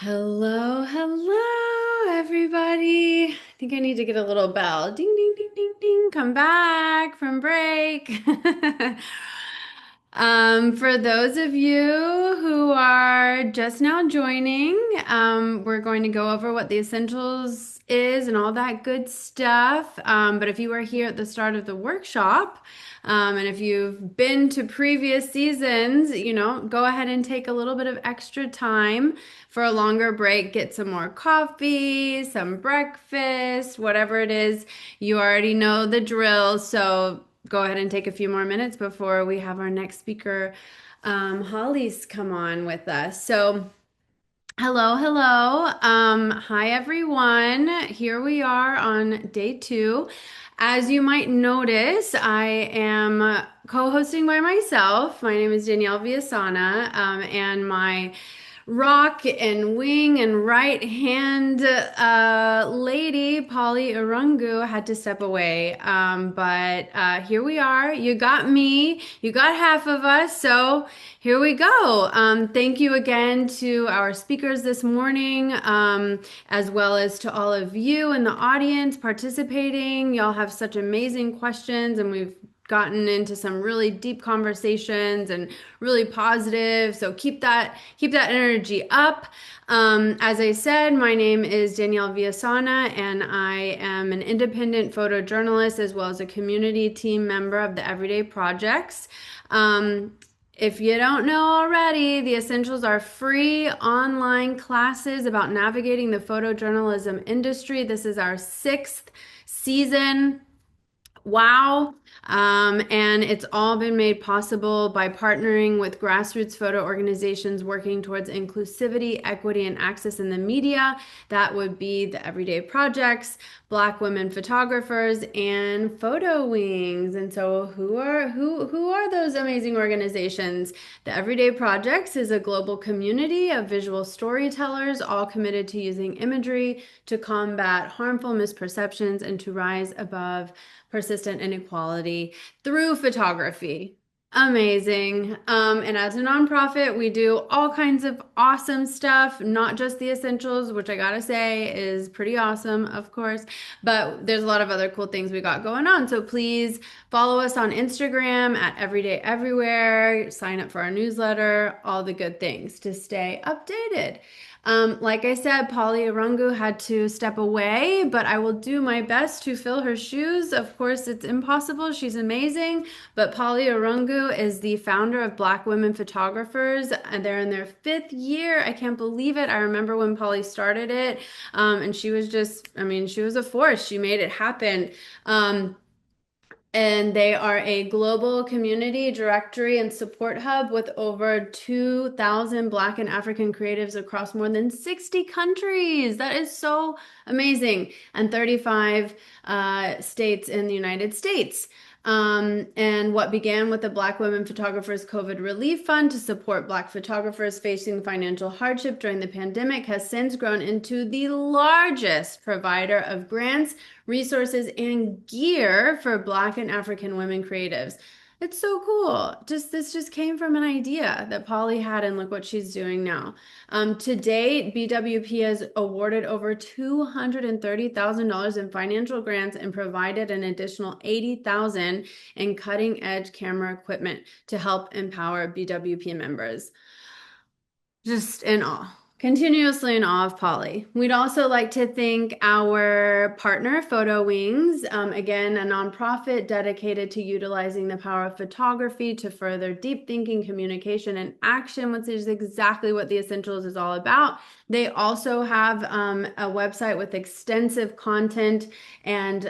Hello, hello, everybody. I think I need to get a little bell. Ding, ding, ding, ding, ding. Come back from break. For those of you who are just now joining, we're going to go over what the essentials is and all that good stuff. But if you are here at the start of the workshop, and if you've been to previous seasons, go ahead and take a little bit of extra time for a longer break. Get some more coffee, some breakfast, whatever it is. You already know the drill. So go ahead and take a few more minutes before we have our next speaker, Hallease, come on with us. So, hello, hello. Hi, everyone. Here we are on day two. As you might notice, I am co-hosting by myself. My name is Danielle Viasana, and my rock and wing and right hand lady, Polly Irungu, had to step away. But here we are. You got me, you got half of us. So here we go. Thank you again to our speakers this morning, as well as to all of you in the audience participating. Y'all have such amazing questions, and we've gotten into some really deep conversations and really positive. So keep that energy up. As I said, my name is Danielle Viasana, and I am an independent photojournalist as well as a community team member of the Everyday Projects. If you don't know already, the Essentials are free online classes about navigating the photojournalism industry. This is our sixth season. Wow. And it's all been made possible by partnering with grassroots photo organizations working towards inclusivity, equity, and access in the media. That would be the Everyday Projects, Black women photographers, and Photo Wings. And so who are those amazing organizations? The Everyday Projects is a global community of visual storytellers, all committed to using imagery to combat harmful misperceptions and to rise above persistent inequality through photography. Amazing. And as a nonprofit, we do all kinds of awesome stuff, not just the essentials, which I gotta say is pretty awesome, of course, but there's a lot of other cool things we got going on. So please follow us on Instagram at Everyday Everywhere, sign up for our newsletter, all the good things to stay updated. Like I said, Polly Arungu had to step away, but I will do my best to fill her shoes. Of course, it's impossible. She's amazing. But Polly Arungu is the founder of Black Women Photographers, and they're in their fifth year. I can't believe it. I remember when Polly started it, and she was just, I mean, she was a force. She made it happen. And they are a global community directory and support hub with over 2,000 Black and African creatives across more than 60 countries. That is so amazing. And 35 states in the United States. And what began with the Black Women Photographers COVID Relief Fund to support Black photographers facing financial hardship during the pandemic has since grown into the largest provider of grants, resources, and gear for Black and African women creatives. It's so cool. This just came from an idea that Polly had, and look what she's doing now. To date, BWP has awarded over $230,000 in financial grants and provided an additional $80,000 in cutting-edge camera equipment to help empower BWP members. Just in awe. Continuously in awe of Polly. We'd also like to thank our partner, Photo Wings, again, a nonprofit dedicated to utilizing the power of photography to further deep thinking, communication, and action, which is exactly what the Essentials is all about. They also have a website with extensive content, and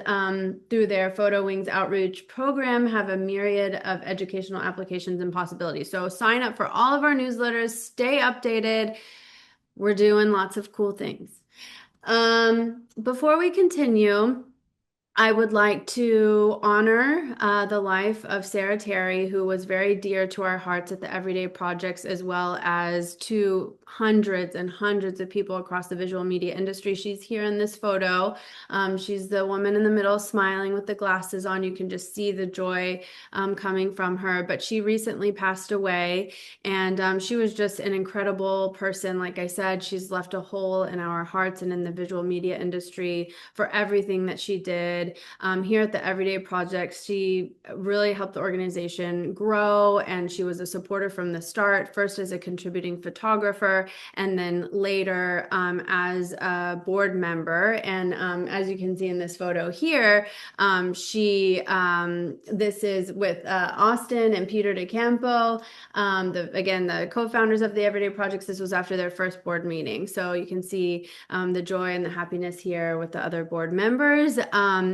through their Photo Wings outreach program, have a myriad of educational applications and possibilities. So sign up for all of our newsletters, stay updated. We're doing lots of cool things. Before we continue, I would like to honor the life of Sarah Terry, who was very dear to our hearts at the Everyday Projects, as well as to hundreds and hundreds of people across the visual media industry. She's here in this photo. She's the woman in the middle smiling with the glasses on. You can just see the joy coming from her. But she recently passed away, and she was just an incredible person. Like I said, she's left a hole in our hearts and in the visual media industry for everything that she did. Here at the Everyday Project, she really helped the organization grow, and she was a supporter from the start, first as a contributing photographer, and then later as a board member. And as you can see in this photo here, this is with Austin and Peter DeCampo, again, the co-founders of the Everyday Projects. This was after their first board meeting. So you can see the joy and the happiness here with the other board members.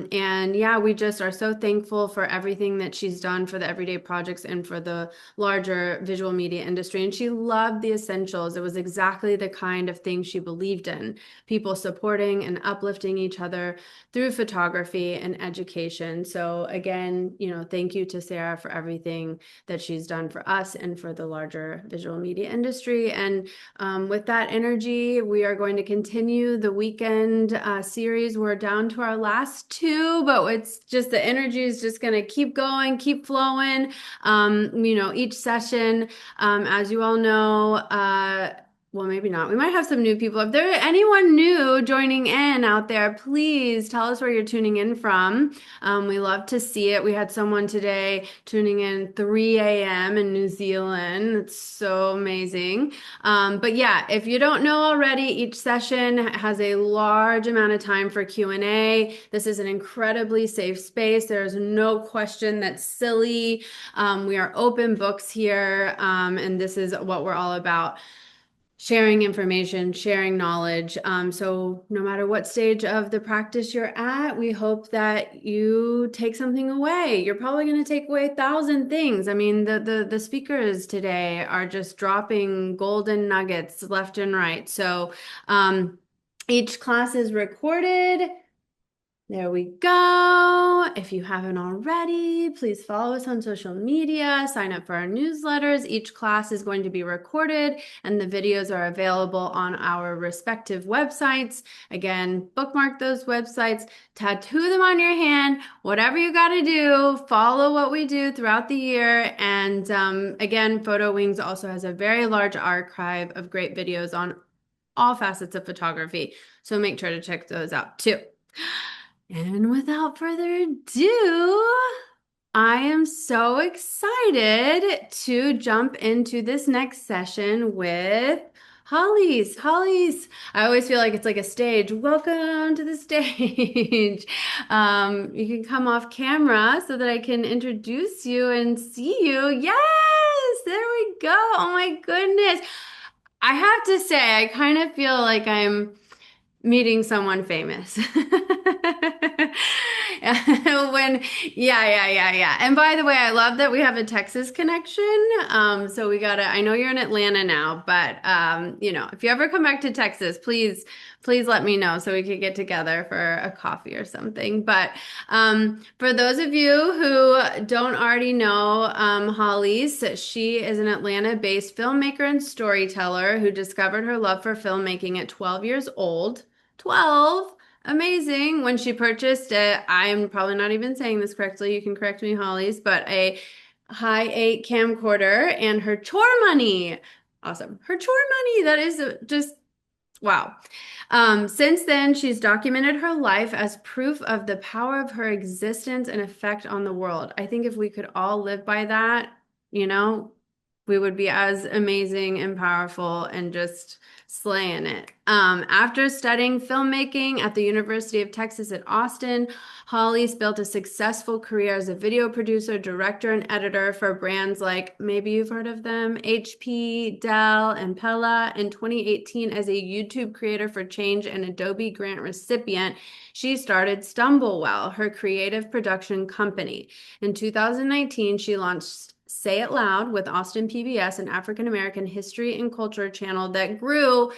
And yeah, we just are so thankful for everything that she's done for the Everyday Projects and for the larger visual media industry. And she loved the essentials. It was exactly the kind of thing she believed in, people supporting and uplifting each other through photography and education. So again, thank you to Sarah for everything that she's done for us and for the larger visual media industry. And with that energy, we are going to continue the weekend series. We're down to our last two, but it's just the energy is just going to keep going, keep flowing. Each session, as you all know, well, maybe not. We might have some new people. If there anyone new joining in out there, please tell us where you're tuning in from. We love to see it. We had someone today tuning in 3 a.m. in New Zealand. It's so amazing. But yeah, if you don't know already, each session has a large amount of time for Q&A. This is an incredibly safe space. There's no question that's silly. We are open books here, and this is what we're all about. Sharing information, sharing knowledge. So no matter what stage of the practice you're at, we hope that you take something away. You're probably going to take away 1,000 things. I mean, the speakers today are just dropping golden nuggets left and right. So each class is recorded. There we go. If you haven't already, please follow us on social media, sign up for our newsletters. Each class is going to be recorded and the videos are available on our respective websites. Again, bookmark those websites, tattoo them on your hand, whatever you got to do, follow what we do throughout the year. And again, Photo Wings also has a very large archive of great videos on all facets of photography. So make sure to check those out too. And without further ado, I am so excited to jump into this next session with Hallease. Hallease, I always feel like it's like a stage. Welcome to the stage. You can come off camera so that I can introduce you and see you. Yes, there we go. Oh my goodness. I have to say, I kind of feel like I'm meeting someone famous. When, yeah. And by the way, I love that we have a Texas connection. So we gotta, I know you're in Atlanta now, but if you ever come back to Texas, please let me know so we could get together for a coffee or something. But for those of you who don't already know Hallease, she is an Atlanta-based filmmaker and storyteller who discovered her love for filmmaking at 12 years old. 12. Amazing. When she purchased it, I'm probably not even saying this correctly. You can correct me, Hallease, but a high 8 camcorder and her chore money. Awesome. Her chore money. That is just wow. Since then, she's documented her life as proof of the power of her existence and effect on the world. I think if we could all live by that, we would be as amazing and powerful and just slaying it. After studying filmmaking at the University of Texas at Austin, Hallease built a successful career as a video producer, director, and editor for brands like, maybe you've heard of them, HP, Dell, and Pella. In 2018, as a YouTube creator for Change and Adobe grant recipient, she started Stumblewell, her creative production company. In 2019, she launched Say It Loud with Austin PBS, an African American history and culture channel that grew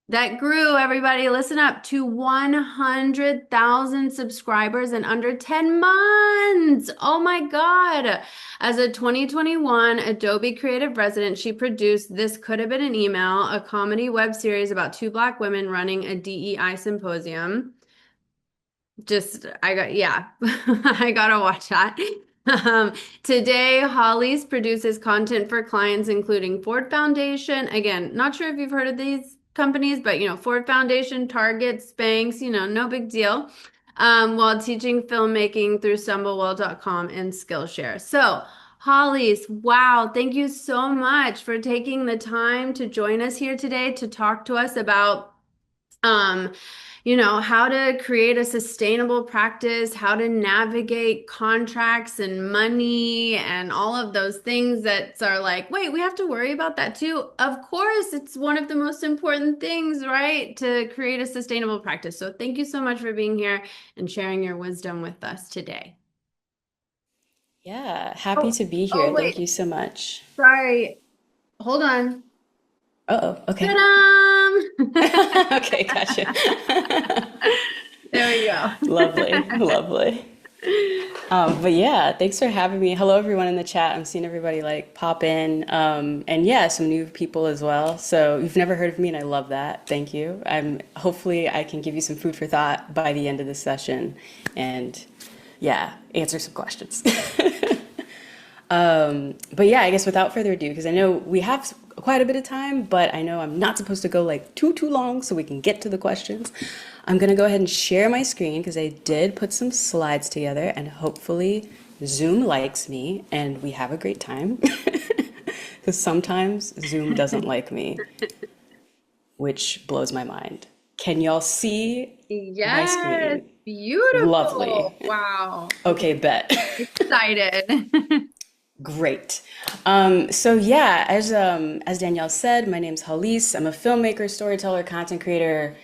That grew, everybody, listen up, to 100,000 subscribers in under 10 months. Oh my God. As a 2021 Adobe Creative Resident, she produced This Could Have Been an Email, a comedy web series about two Black women running a DEI symposium. Yeah, I gotta watch that. Um, Today, Hallease produces content for clients, including Ford Foundation. Again, not sure if you've heard of these companies, but Ford Foundation, Target, Spanx, no big deal. While teaching filmmaking through stumblewell.com and Skillshare. So, Holly's, wow, thank you so much for taking the time to join us here today to talk to us about um, how to create a sustainable practice, how to navigate contracts and money and all of those things that are like, wait, we have to worry about that too. Of course, it's one of the most important things, right? To create a sustainable practice. So thank you so much for being here and sharing your wisdom with us today. Yeah, happy Oh, to be here. oh, Thank wait, you so much. sorry. Hold on. Uh-oh, okay. Ta-da! Okay, gotcha. There we go. Lovely, lovely. But yeah, thanks for having me. Hello, everyone in the chat. I'm seeing everybody like pop in. And yeah, some new people as well. So you've never heard of me, and I love that. Thank you. Hopefully I can give you some food for thought by the end of this session, and yeah, answer some questions. But yeah, I guess without further ado, because I know we have quite a bit of time, but I know I'm not supposed to go like too long so we can get to the questions. I'm gonna go ahead and share my screen because I did put some slides together and hopefully Zoom likes me and we have a great time. Because sometimes Zoom doesn't like me, which blows my mind. Can y'all see my Yes, screen? beautiful. Lovely. Wow. Okay, Okay, bet. excited. Great. So yeah, as Danielle said, my name's Hallease. I'm a filmmaker, storyteller, content creator,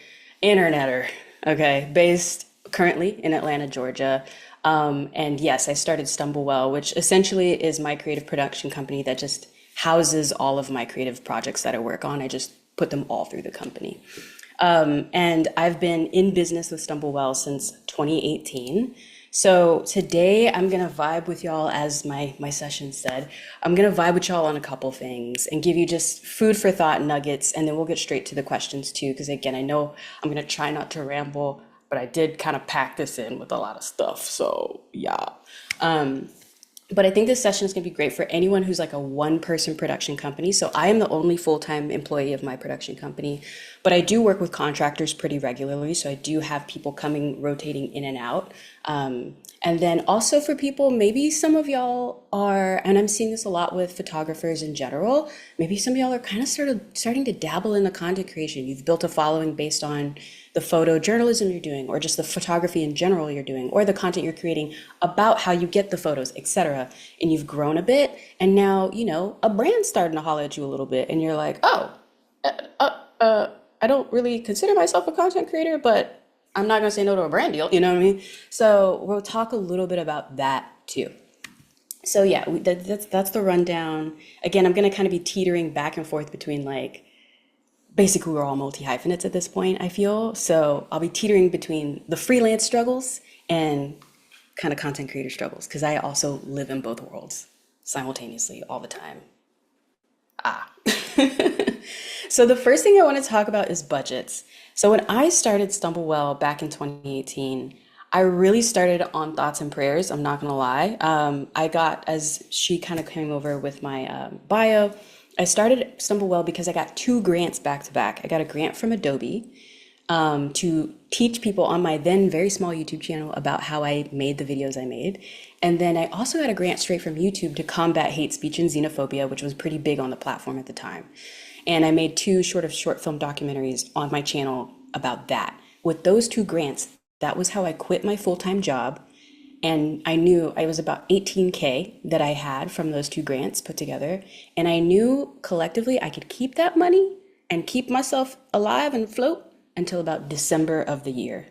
interneter. Okay, based currently in Atlanta, Georgia. And yes, I started Stumblewell, which essentially is my creative production company that just houses all of my creative projects that I work on. I just put them all through the company. And I've been in business with Stumblewell since 2018. So today I'm gonna vibe with y'all, as my session said. I'm gonna vibe with y'all on a couple things and give you just food for thought nuggets, and then we'll get straight to the questions too. Because again, I know I'm gonna try not to ramble, but I did kind of pack this in with a lot of stuff. So yeah. But I think this session is going to be great for anyone who's like a one person production company. So I am the only full time employee of my production company, but I do work with contractors pretty regularly. So I do have people coming, rotating in and out. And then also for people, maybe some of y'all are, and I'm seeing this a lot with photographers in general, maybe some of y'all are kind of starting to dabble in the content creation. You've built a following based on the photojournalism you're doing, or just the photography in general you're doing, or the content you're creating about how you get the photos, etc. And you've grown a bit, and now, a brand's starting to holler at you a little bit, and you're like, oh, I don't really consider myself a content creator, but I'm not gonna say no to a brand deal, you know what I mean? So we'll talk a little bit about that too. So yeah, that's the rundown. Again, I'm gonna kind of be teetering back and forth between like, basically we're all multi-hyphenates at this point, I feel. So I'll be teetering between the freelance struggles and kind of content creator struggles, because I also live in both worlds simultaneously all the time. So the first thing I want to talk about is budgets. So when I started Stumblewell back in 2018, I really started on thoughts and prayers. I'm not gonna lie. I got, as she kind of came over with my bio, I started Stumblewell because I got two grants back to back. I got a grant from Adobe to teach people on my then very small YouTube channel about how I made the videos I made. And then I also got a grant straight from YouTube to combat hate speech and xenophobia, which was pretty big on the platform at the time. And I made two short film documentaries on my channel about that. With those two grants, that was how I quit my full-time job. And I knew I was about 18K that I had from those two grants put together. And I knew collectively I could keep that money and keep myself alive and float until about December of the year.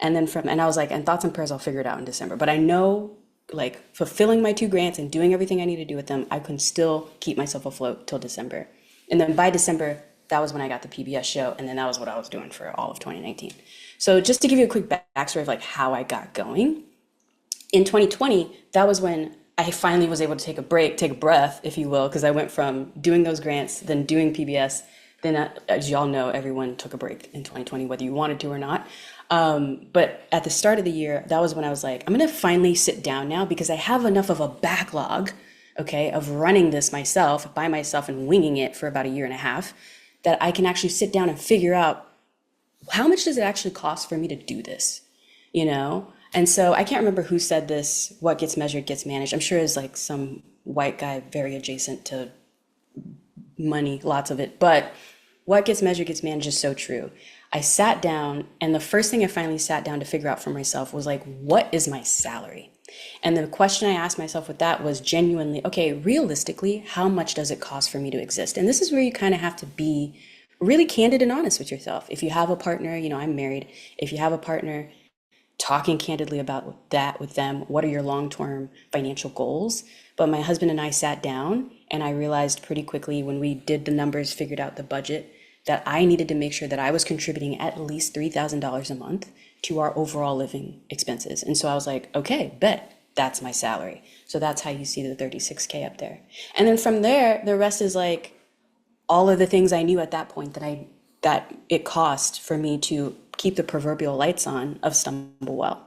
And I was like, and thoughts and prayers, I'll figure it out in December. But I know, like, fulfilling my two grants and doing everything I need to do with them, I can still keep myself afloat till December. And then by December, that was when I got the PBS show, and then that was what I was doing for all of 2019. So just to give you a quick backstory of like how I got going, in 2020, that was when I finally was able to take a break, take a breath, if you will, because I went from doing those grants, then doing PBS, then as y'all know, everyone took a break in 2020, whether you wanted to or not. But at the start of the year, that was when I was like, I'm gonna finally sit down now because I have enough of a backlog, okay, of running this myself, by myself and winging it for about a year and a half, that I can actually sit down and figure out how much does it actually cost for me to do this, you know? And so I can't remember who said this, what gets measured gets managed. I'm sure it's like some white guy very adjacent to money, lots of it. But what gets measured gets managed is so true. I sat down, and the first thing I finally sat down to figure out for myself was like, what is my salary? And the question I asked myself with that was genuinely, okay, realistically, how much does it cost for me to exist? And this is where you kind of have to be really candid and honest with yourself. If you have a partner, you know, I'm married. If you have a partner, talking candidly about that with them. What are your long-term financial goals? But my husband and I sat down, and I realized pretty quickly when we did the numbers, figured out the budget, that I needed to make sure that I was contributing at least $3,000 a month to our overall living expenses. And so I was like, okay, bet that's my salary. So that's how you see the 36K up there. And then from there, the rest is like all of the things I knew at that point that it cost for me to keep the proverbial lights on of Stumblewell.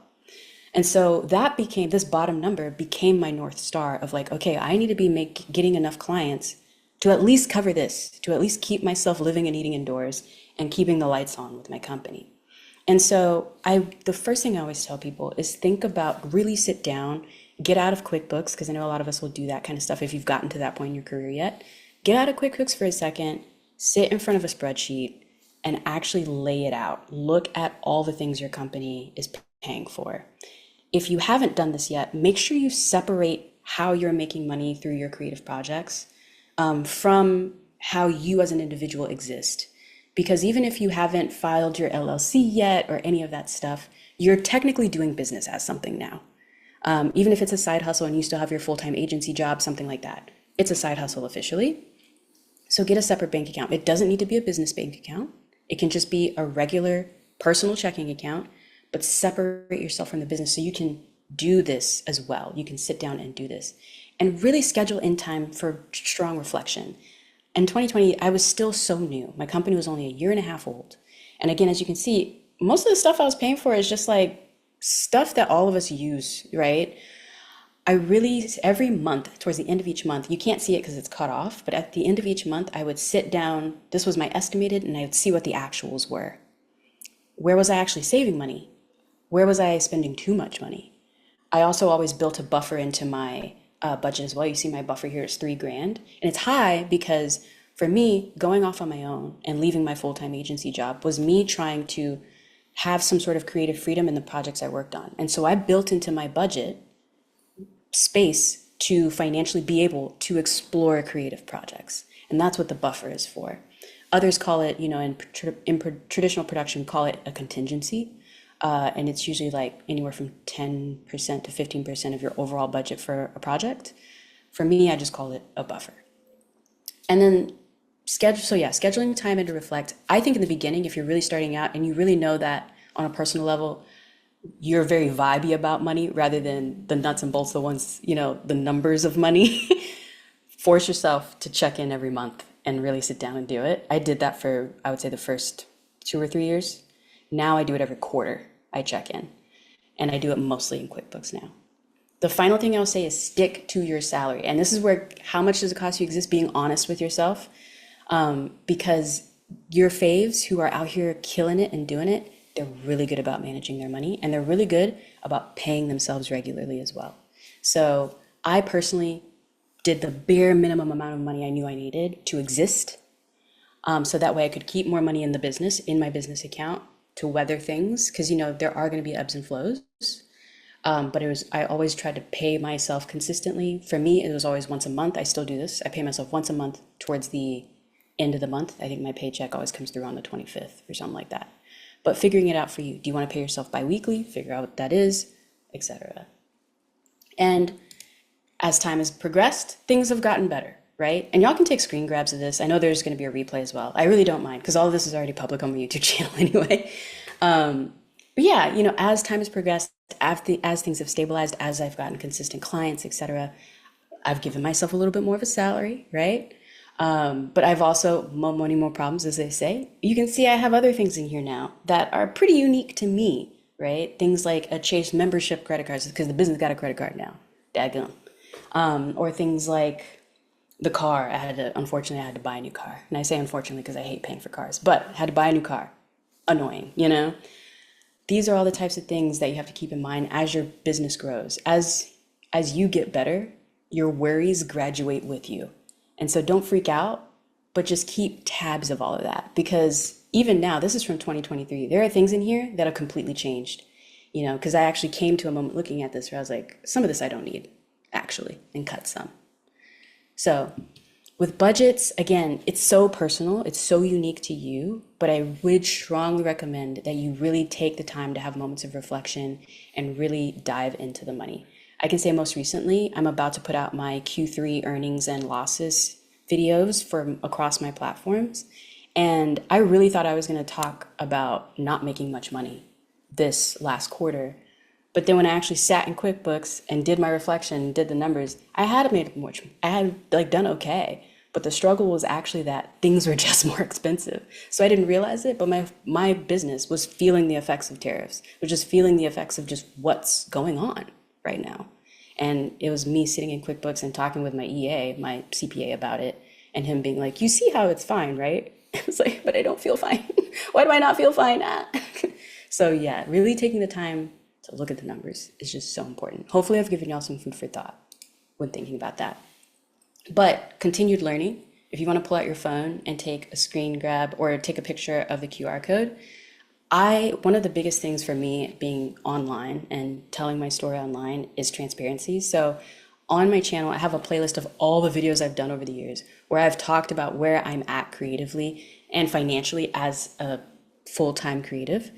And so that became, this bottom number became my North Star of like, okay, I need to be getting enough clients to at least cover this, to at least keep myself living and eating indoors and keeping the lights on with my company. And so the first thing I always tell people is think about, really sit down, get out of QuickBooks, because I know a lot of us will do that kind of stuff if you've gotten to that point in your career yet. Get out of QuickBooks for a second, sit in front of a spreadsheet, and actually lay it out. Look at all the things your company is paying for. If you haven't done this yet, make sure you separate how you're making money through your creative projects from how you as an individual exist. Because even if you haven't filed your LLC yet or any of that stuff, you're technically doing business as something now. Even if it's a side hustle and you still have your full-time agency job, something like that, it's a side hustle officially. So get a separate bank account. It doesn't need to be a business bank account. It can just be a regular personal checking account, but separate yourself from the business so you can do this as well. You can sit down and do this and really schedule in time for strong reflection. In 2020, I was still so new. My company was only a year and a half old. And again, as you can see, most of the stuff I was paying for is just like stuff that all of us use, right? I really, every month, towards the end of each month, you can't see it because it's cut off, but at the end of each month, I would sit down, this was my estimated, and I would see what the actuals were. Where was I actually saving money? Where was I spending too much money? I also always built a buffer into my budget as well. You see my buffer here is $3,000, and it's high because for me, going off on my own and leaving my full-time agency job was me trying to have some sort of creative freedom in the projects I worked on. And so I built into my budget space to financially be able to explore creative projects. And that's what the buffer is for. Others call it, you know, in traditional production, call it a contingency. And it's usually like anywhere from 10% to 15% of your overall budget for a project. For me, I just call it a buffer. And then scheduling time and to reflect. I think in the beginning, if you're really starting out and you really know that on a personal level, you're very vibey about money rather than the nuts and bolts, the ones, you know, the numbers of money. Force yourself to check in every month and really sit down and do it. I did that for, I would say, the first 2 or 3 years. Now I do it every quarter. I check in, and I do it mostly in QuickBooks now. The final thing I'll say is stick to your salary. And this is where, how much does it cost you to exist? Being honest with yourself, because your faves who are out here killing it and doing it, they're really good about managing their money, and they're really good about paying themselves regularly as well. So I personally did the bare minimum amount of money I knew I needed to exist. So that way I could keep more money in the business, in my business account, to weather things. Because, you know, there are going to be ebbs and flows. But I always tried to pay myself consistently. For me, it was always once a month. I still do this. I pay myself once a month towards the end of the month. I think my paycheck always comes through on the 25th or something like that. But figuring it out for you. Do you want to pay yourself bi-weekly? Figure out what that is, etc. And as time has progressed, things have gotten better, right? And y'all can take screen grabs of this. I know there's going to be a replay as well. I really don't mind because all of this is already public on my YouTube channel anyway. But yeah, as time has progressed, as things have stabilized, as I've gotten consistent clients, etc., I've given myself a little bit more of a salary, right? But I've also more money, more problems, as they say. You can see I have other things in here now that are pretty unique to me, right? Things like a Chase membership credit card, because the business got a credit card now. Daggone. Or things like the car. Unfortunately, I had to buy a new car. And I say unfortunately because I hate paying for cars, but I had to buy a new car. Annoying, you know? These are all the types of things that you have to keep in mind as your business grows. As you get better, your worries graduate with you. And so don't freak out, but just keep tabs of all of that. Because even now, this is from 2023, there are things in here that have completely changed. Because I actually came to a moment looking at this where I was like, some of this I don't need, actually, and cut some. So with budgets, again, it's so personal, it's so unique to you, but I would strongly recommend that you really take the time to have moments of reflection and really dive into the money. I can say most recently, I'm about to put out my Q3 earnings and losses videos from across my platforms. And I really thought I was going to talk about not making much money this last quarter. But then when I actually sat in QuickBooks and did my reflection, did the numbers, I had made much, I had like done okay. But the struggle was actually that things were just more expensive. So I didn't realize it, but my business was feeling the effects of tariffs, was just feeling the effects of just what's going on right now. And it was me sitting in QuickBooks and talking with my EA, my CPA about it, and him being like, you see how it's fine, right? I was like, but I don't feel fine. Why do I not feel fine? So yeah, really taking the time to look at the numbers is just so important. Hopefully I've given y'all some food for thought when thinking about that. But continued learning, if you want to pull out your phone and take a screen grab or take a picture of the QR code, one of the biggest things for me being online and telling my story online is transparency. So on my channel, I have a playlist of all the videos I've done over the years where I've talked about where I'm at creatively and financially as a full-time creative.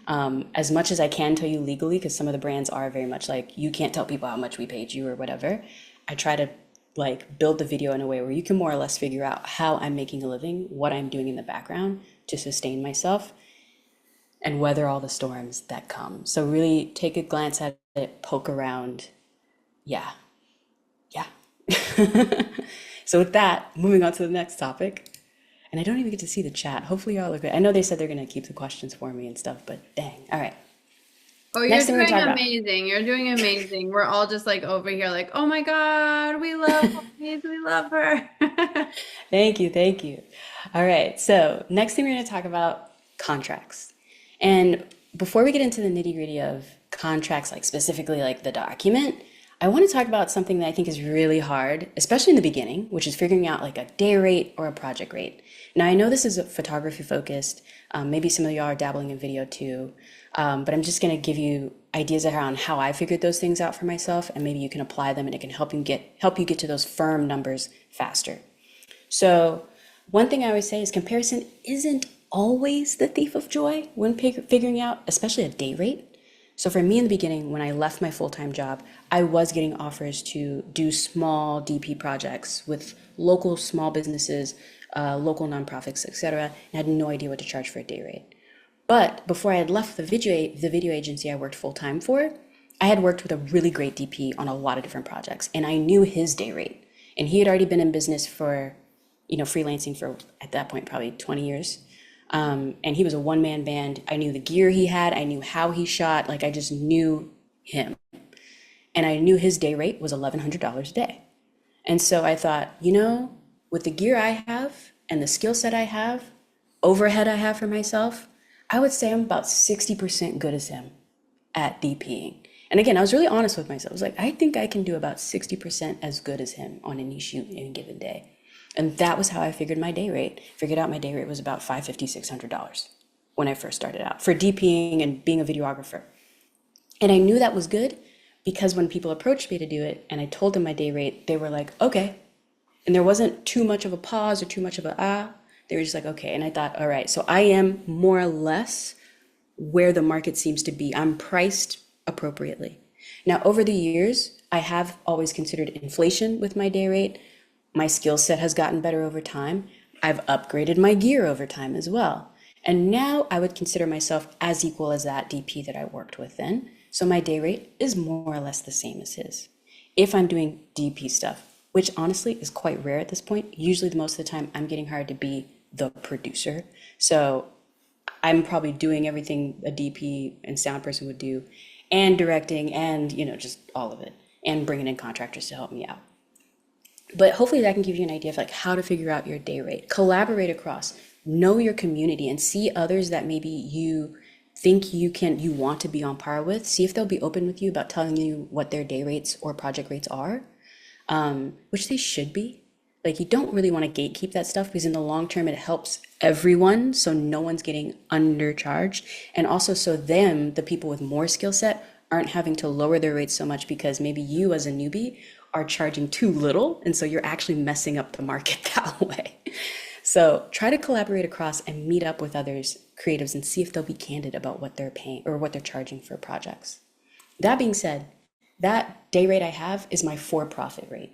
As much as I can tell you legally, because some of the brands are very much like, you can't tell people how much we paid you or whatever. I try to build the video in a way where you can more or less figure out how I'm making a living, what I'm doing in the background to sustain myself, and weather all the storms that come. So really take a glance at it, poke around. Yeah, yeah. So with that, moving on to the next topic. And I don't even get to see the chat. Hopefully y'all are good. I know they said they're going to keep the questions for me and stuff, but dang. All right. Oh, you're Next thing we're going to doing talk about. amazing. You're doing amazing. We're all just like over here, like, oh my God, we love Hallease. We love her. Thank you. Thank you. All right. So next thing we're going to talk about contracts. And before we get into the nitty gritty of contracts, like specifically like the document, I want to talk about something that I think is really hard, especially in the beginning, which is figuring out like a day rate or a project rate. Now, I know this is photography focused. Maybe some of y'all are dabbling in video too. But I'm just going to give you ideas around how I figured those things out for myself, and maybe you can apply them and it can help you get to those firm numbers faster. So one thing I always say is comparison isn't always the thief of joy when figuring out, especially a day rate. So for me in the beginning, when I left my full-time job, I was getting offers to do small DP projects with local small businesses, local nonprofits, etc., and I had no idea what to charge for a day rate. But before I had left the video agency I worked full-time for, I had worked with a really great DP on a lot of different projects, and I knew his day rate. And he had already been in business for, freelancing for, at that point, probably 20 years. And he was a one-man band. I knew the gear he had. I knew how he shot. Like, I just knew him. And I knew his day rate was $1,100 a day. And so I thought, with the gear I have and the skill set I have, overhead I have for myself, I would say I'm about 60% good as him at DPing. And again, I was really honest with myself. I was like, I think I can do about 60% as good as him on any shoot in a given day. And that was how I figured my day rate. Figured out my day rate was about $550, $600 when I first started out for DPing and being a videographer. And I knew that was good because when people approached me to do it and I told them my day rate, they were like, okay. And there wasn't too much of a pause or too much of a ah. They were just like, okay. And I thought, all right, so I am more or less where the market seems to be. I'm priced appropriately. Now, over the years, I have always considered inflation with my day rate. My skill set has gotten better over time. I've upgraded my gear over time as well. And now I would consider myself as equal as that DP that I worked with then. So my day rate is more or less the same as his. If I'm doing DP stuff, which honestly is quite rare at this point, usually the most of the time I'm getting hired to be the producer. So I'm probably doing everything a DP and sound person would do, and directing, and just all of it, and bringing in contractors to help me out. But hopefully that can give you an idea of like how to figure out your day rate. Collaborate across, know your community, and see others that maybe you think you want to be on par with. See if they'll be open with you about telling you what their day rates or project rates are, which they should be. Like, you don't really want to gatekeep that stuff, because in the long term it helps everyone, so no one's getting undercharged, and also so the people with more skill set aren't having to lower their rates so much because maybe you as a newbie are charging too little, and so you're actually messing up the market that way. So try to collaborate across and meet up with others creatives and see if they'll be candid about what they're paying or what they're charging for projects. That being said, that day rate I have is my for-profit rate.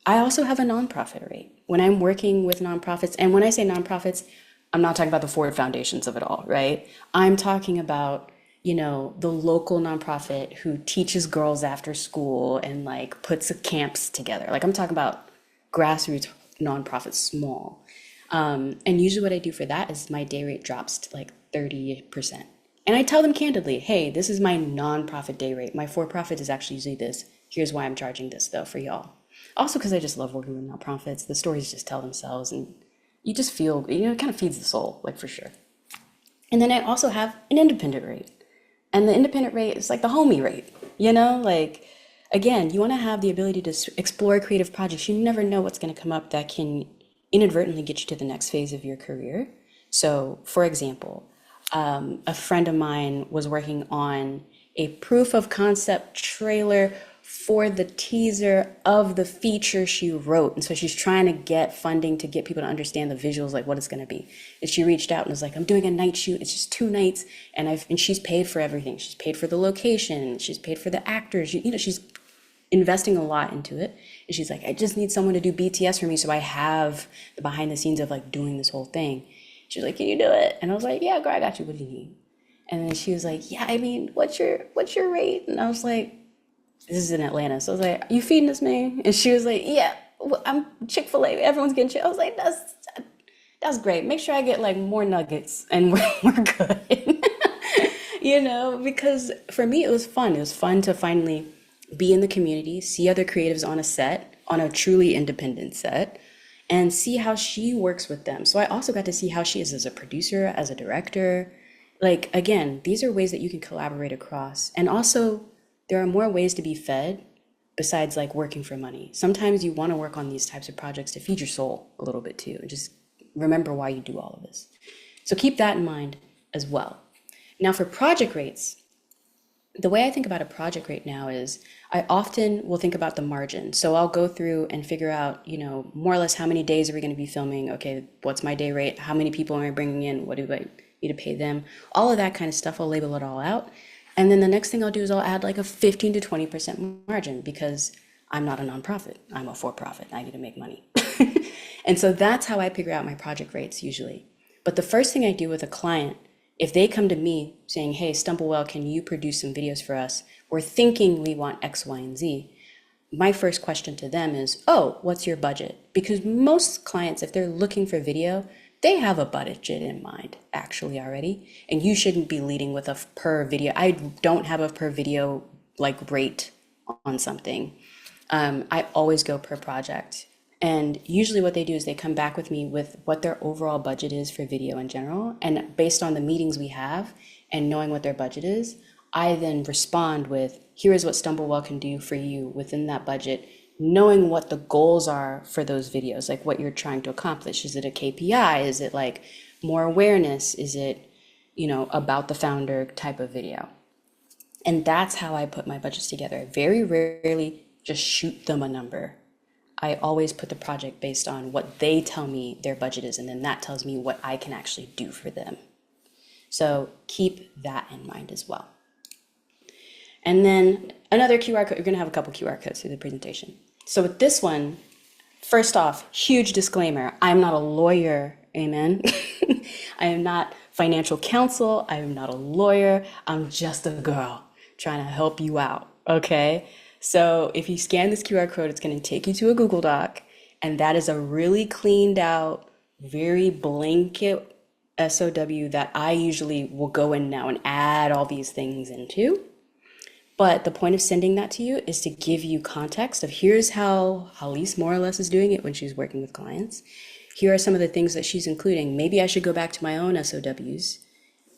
I also have a nonprofit rate when I'm working with nonprofits. And when I say nonprofits, I'm not talking about the Ford Foundations of it all, right? I'm talking about, the local nonprofit who teaches girls after school and like puts camps together. Like, I'm talking about grassroots nonprofits, small. And usually what I do for that is my day rate drops to like 30%. And I tell them candidly, hey, this is my nonprofit day rate. My for-profit is actually usually this. Here's why I'm charging this though for y'all. Also, because I just love working with nonprofits. The stories just tell themselves, and you just feel, it kind of feeds the soul, like, for sure. And then I also have an independent rate. And the independent rate is like the homie rate, like, again, you want to have the ability to explore creative projects. You never know what's going to come up that can inadvertently get you to the next phase of your career. So, for example, a friend of mine was working on a proof of concept trailer for the teaser of the feature she wrote. And so she's trying to get funding to get people to understand the visuals, like what it's going to be. And she reached out and was like, I'm doing a night shoot. It's just 2 nights. And she's paid for everything. She's paid for the location. She's paid for the actors. She's investing a lot into it. And she's like, I just need someone to do BTS for me, so I have the behind the scenes of like doing this whole thing. She was like, can you do it? And I was like, yeah, girl, I got you. What do you need? And then she was like, yeah, I mean, what's your rate? And I was like, this is in Atlanta. So I was like, you feeding this man? And she was like, yeah, I'm Chick-fil-A. Everyone's getting Chick. I was like, that's great. Make sure I get like more nuggets and we're good. Because for me, it was fun. It was fun to finally be in the community, see other creatives on a set, on a truly independent set, and see how she works with them. So I also got to see how she is as a producer, as a director. Like, again, these are ways that you can collaborate across. And also, there are more ways to be fed besides like working for money. Sometimes you want to work on these types of projects to feed your soul a little bit too. And just remember why you do all of this. So keep that in mind as well. Now, for project rates, the way I think about a project rate now is I often will think about the margin. So I'll go through and figure out, more or less how many days are we going to be filming? Okay, what's my day rate? How many people am I bringing in? What do I need to pay them? All of that kind of stuff, I'll label it all out. And then the next thing I'll do is I'll add like a 15 to 20% margin, because I'm not a nonprofit. I'm a for-profit. I need to make money. And so that's how I figure out my project rates usually. But the first thing I do with a client, if they come to me saying, hey, Stumblewell, can you produce some videos for us? We're thinking we want X, Y, and Z. My first question to them is, oh, what's your budget? Because most clients, if they're looking for video, they have a budget in mind actually already. And you shouldn't be leading with a per video. I don't have a per video like rate on something. I always go per project. And usually what they do is they come back with me with what their overall budget is for video in general. And based on the meetings we have and knowing what their budget is, I then respond with, here is what Stumblewell can do for you within that budget, knowing what the goals are for those videos, like what you're trying to accomplish. Is it a KPI? Is it like more awareness? Is it, about the founder type of video? And that's how I put my budgets together. I very rarely just shoot them a number. I always put the project based on what they tell me their budget is, and then that tells me what I can actually do for them. So keep that in mind as well. And then another QR code, you're gonna have a couple QR codes through the presentation. So with this one, First off, huge disclaimer, I'm not a lawyer, amen. I am not financial counsel, I am not a lawyer, I'm just a girl trying to help you out, okay? So if you scan this QR code, it's going to take you to a Google Doc, and that is a really cleaned out, very blanket SOW that I usually will go in now and add all these things into. But the point of sending that to you is to give you context of here's how Hallease more or less is doing it when she's working with clients. Here are some of the things that she's including. Maybe I should go back to my own SOWs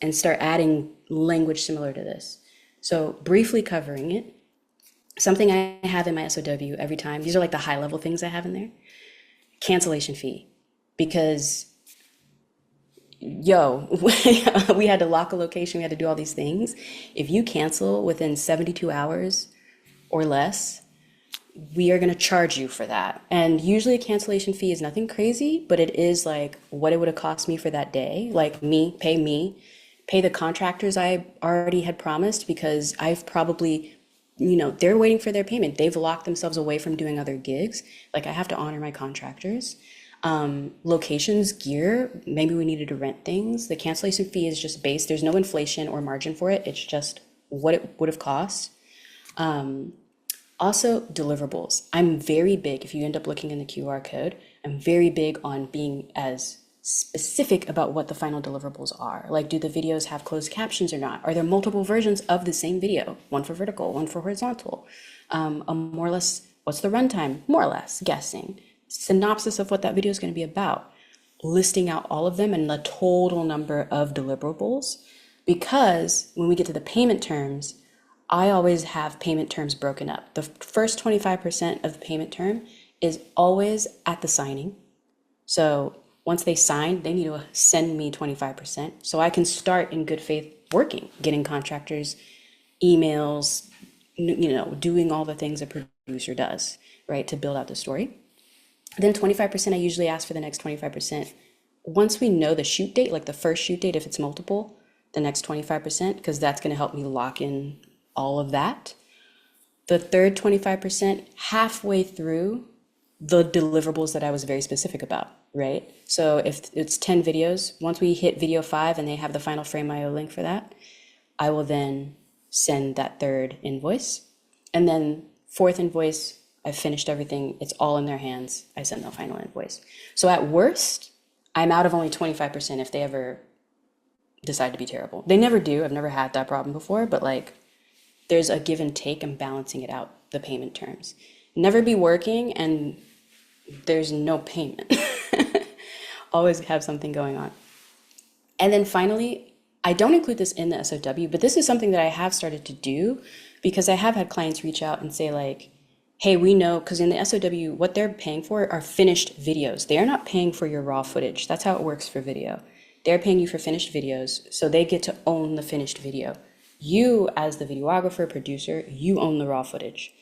and start adding language similar to this. So briefly covering it, something I have in my SOW every time, these are like the high level things I have in there, cancellation fee. Because yo, we had to lock a location, we had to do all these things. If you cancel within 72 hours or less, we are going to charge you for that. And usually a cancellation fee is nothing crazy, but it is like what it would have cost me for that day. Like me, pay the contractors I already had promised because I've probably, they're waiting for their payment. They've locked themselves away from doing other gigs. Like I have to honor my contractors. Locations, gear, maybe we needed to rent things. The cancellation fee is just base. There's no inflation or margin for it. It's just what it would have cost. Also, deliverables. I'm very big, if you end up looking in the QR code, I'm very big on being as specific about what the final deliverables are. Like, do the videos have closed captions or not? Are there multiple versions of the same video? One for vertical, one for horizontal. More or less, what's the runtime? More or less, guessing. Synopsis of what that video is going to be about. Listing out all of them and the total number of deliverables. Because when we get to the payment terms, I always have payment terms broken up. The first 25% of the payment term is always at the signing. So once they sign, they need to send me 25%. So I can start in good faith working, getting contractors, emails, doing all the things a producer does, right, to build out the story. Then 25%, I usually ask for the next 25%. Once we know the shoot date, like the first shoot date, if it's multiple, the next 25%, because that's going to help me lock in all of that. The third 25%, halfway through the deliverables that I was very specific about, right? So if it's 10 videos, once we hit video 5 and they have the final frame.io link for that, I will then send that third invoice. And then fourth invoice, I've finished everything. It's all in their hands. I send the final invoice. So at worst, I'm out of only 25% if they ever decide to be terrible. They never do. I've never had that problem before, but like there's a give and take and balancing it out, the payment terms. Never be working and there's no payment. Always have something going on. And then finally, I don't include this in the SOW, but this is something that I have started to do because I have had clients reach out and say like, hey, we know, because in the SOW, what they're paying for are finished videos. They are not paying for your raw footage. That's how it works for video. They're paying you for finished videos, so they get to own the finished video. You, as the videographer, producer, you own the raw footage.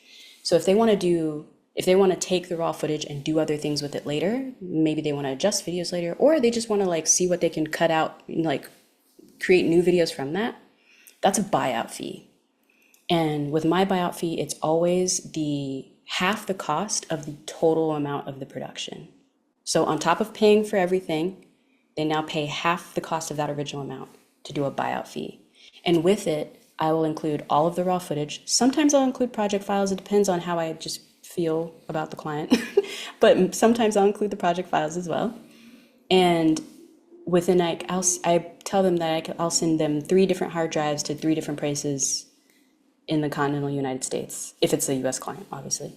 So if they want to take the raw footage and do other things with it later, maybe they want to adjust videos later, or they just want to like see what they can cut out, like create new videos from that, that's a buyout fee. And with my buyout fee, it's always the half the cost of the total amount of the production. So on top of paying for everything, they now pay half the cost of that original amount to do a buyout fee. And with it, I will include all of the raw footage. Sometimes I'll include project files. It depends on how I just feel about the client. But sometimes I'll include the project files as well. And within, I tell them that I'll send them 3 different hard drives to 3 different places in the continental United States, if it's a US client, obviously.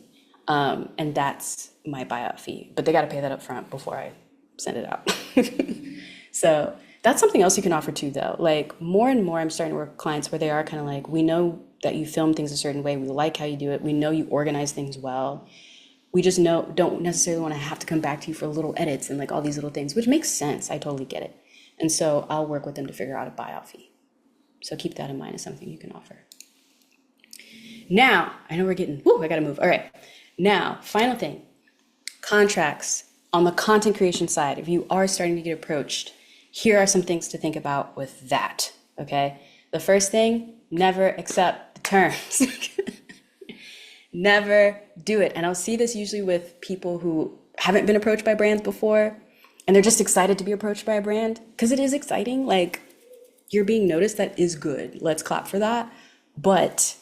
And that's my buyout fee. But they got to pay that up front before I send it out. So that's something else you can offer too, though. Like more and more, I'm starting to work with clients where they are kind of like, we know that you film things a certain way. We like how you do it. We know you organize things well. We just don't necessarily want to have to come back to you for little edits and like all these little things, which makes sense. I totally get it. And so I'll work with them to figure out a buyout fee. So keep that in mind as something you can offer. Now, I know we're getting, I gotta move. All right. Now, final thing, contracts. On the content creation side, if you are starting to get approached, here are some things to think about with that, okay? The first thing, never accept the terms. Never do it. And I'll see this usually with people who haven't been approached by brands before and they're just excited to be approached by a brand because it is exciting. Like, you're being noticed, that is good. Let's clap for that. But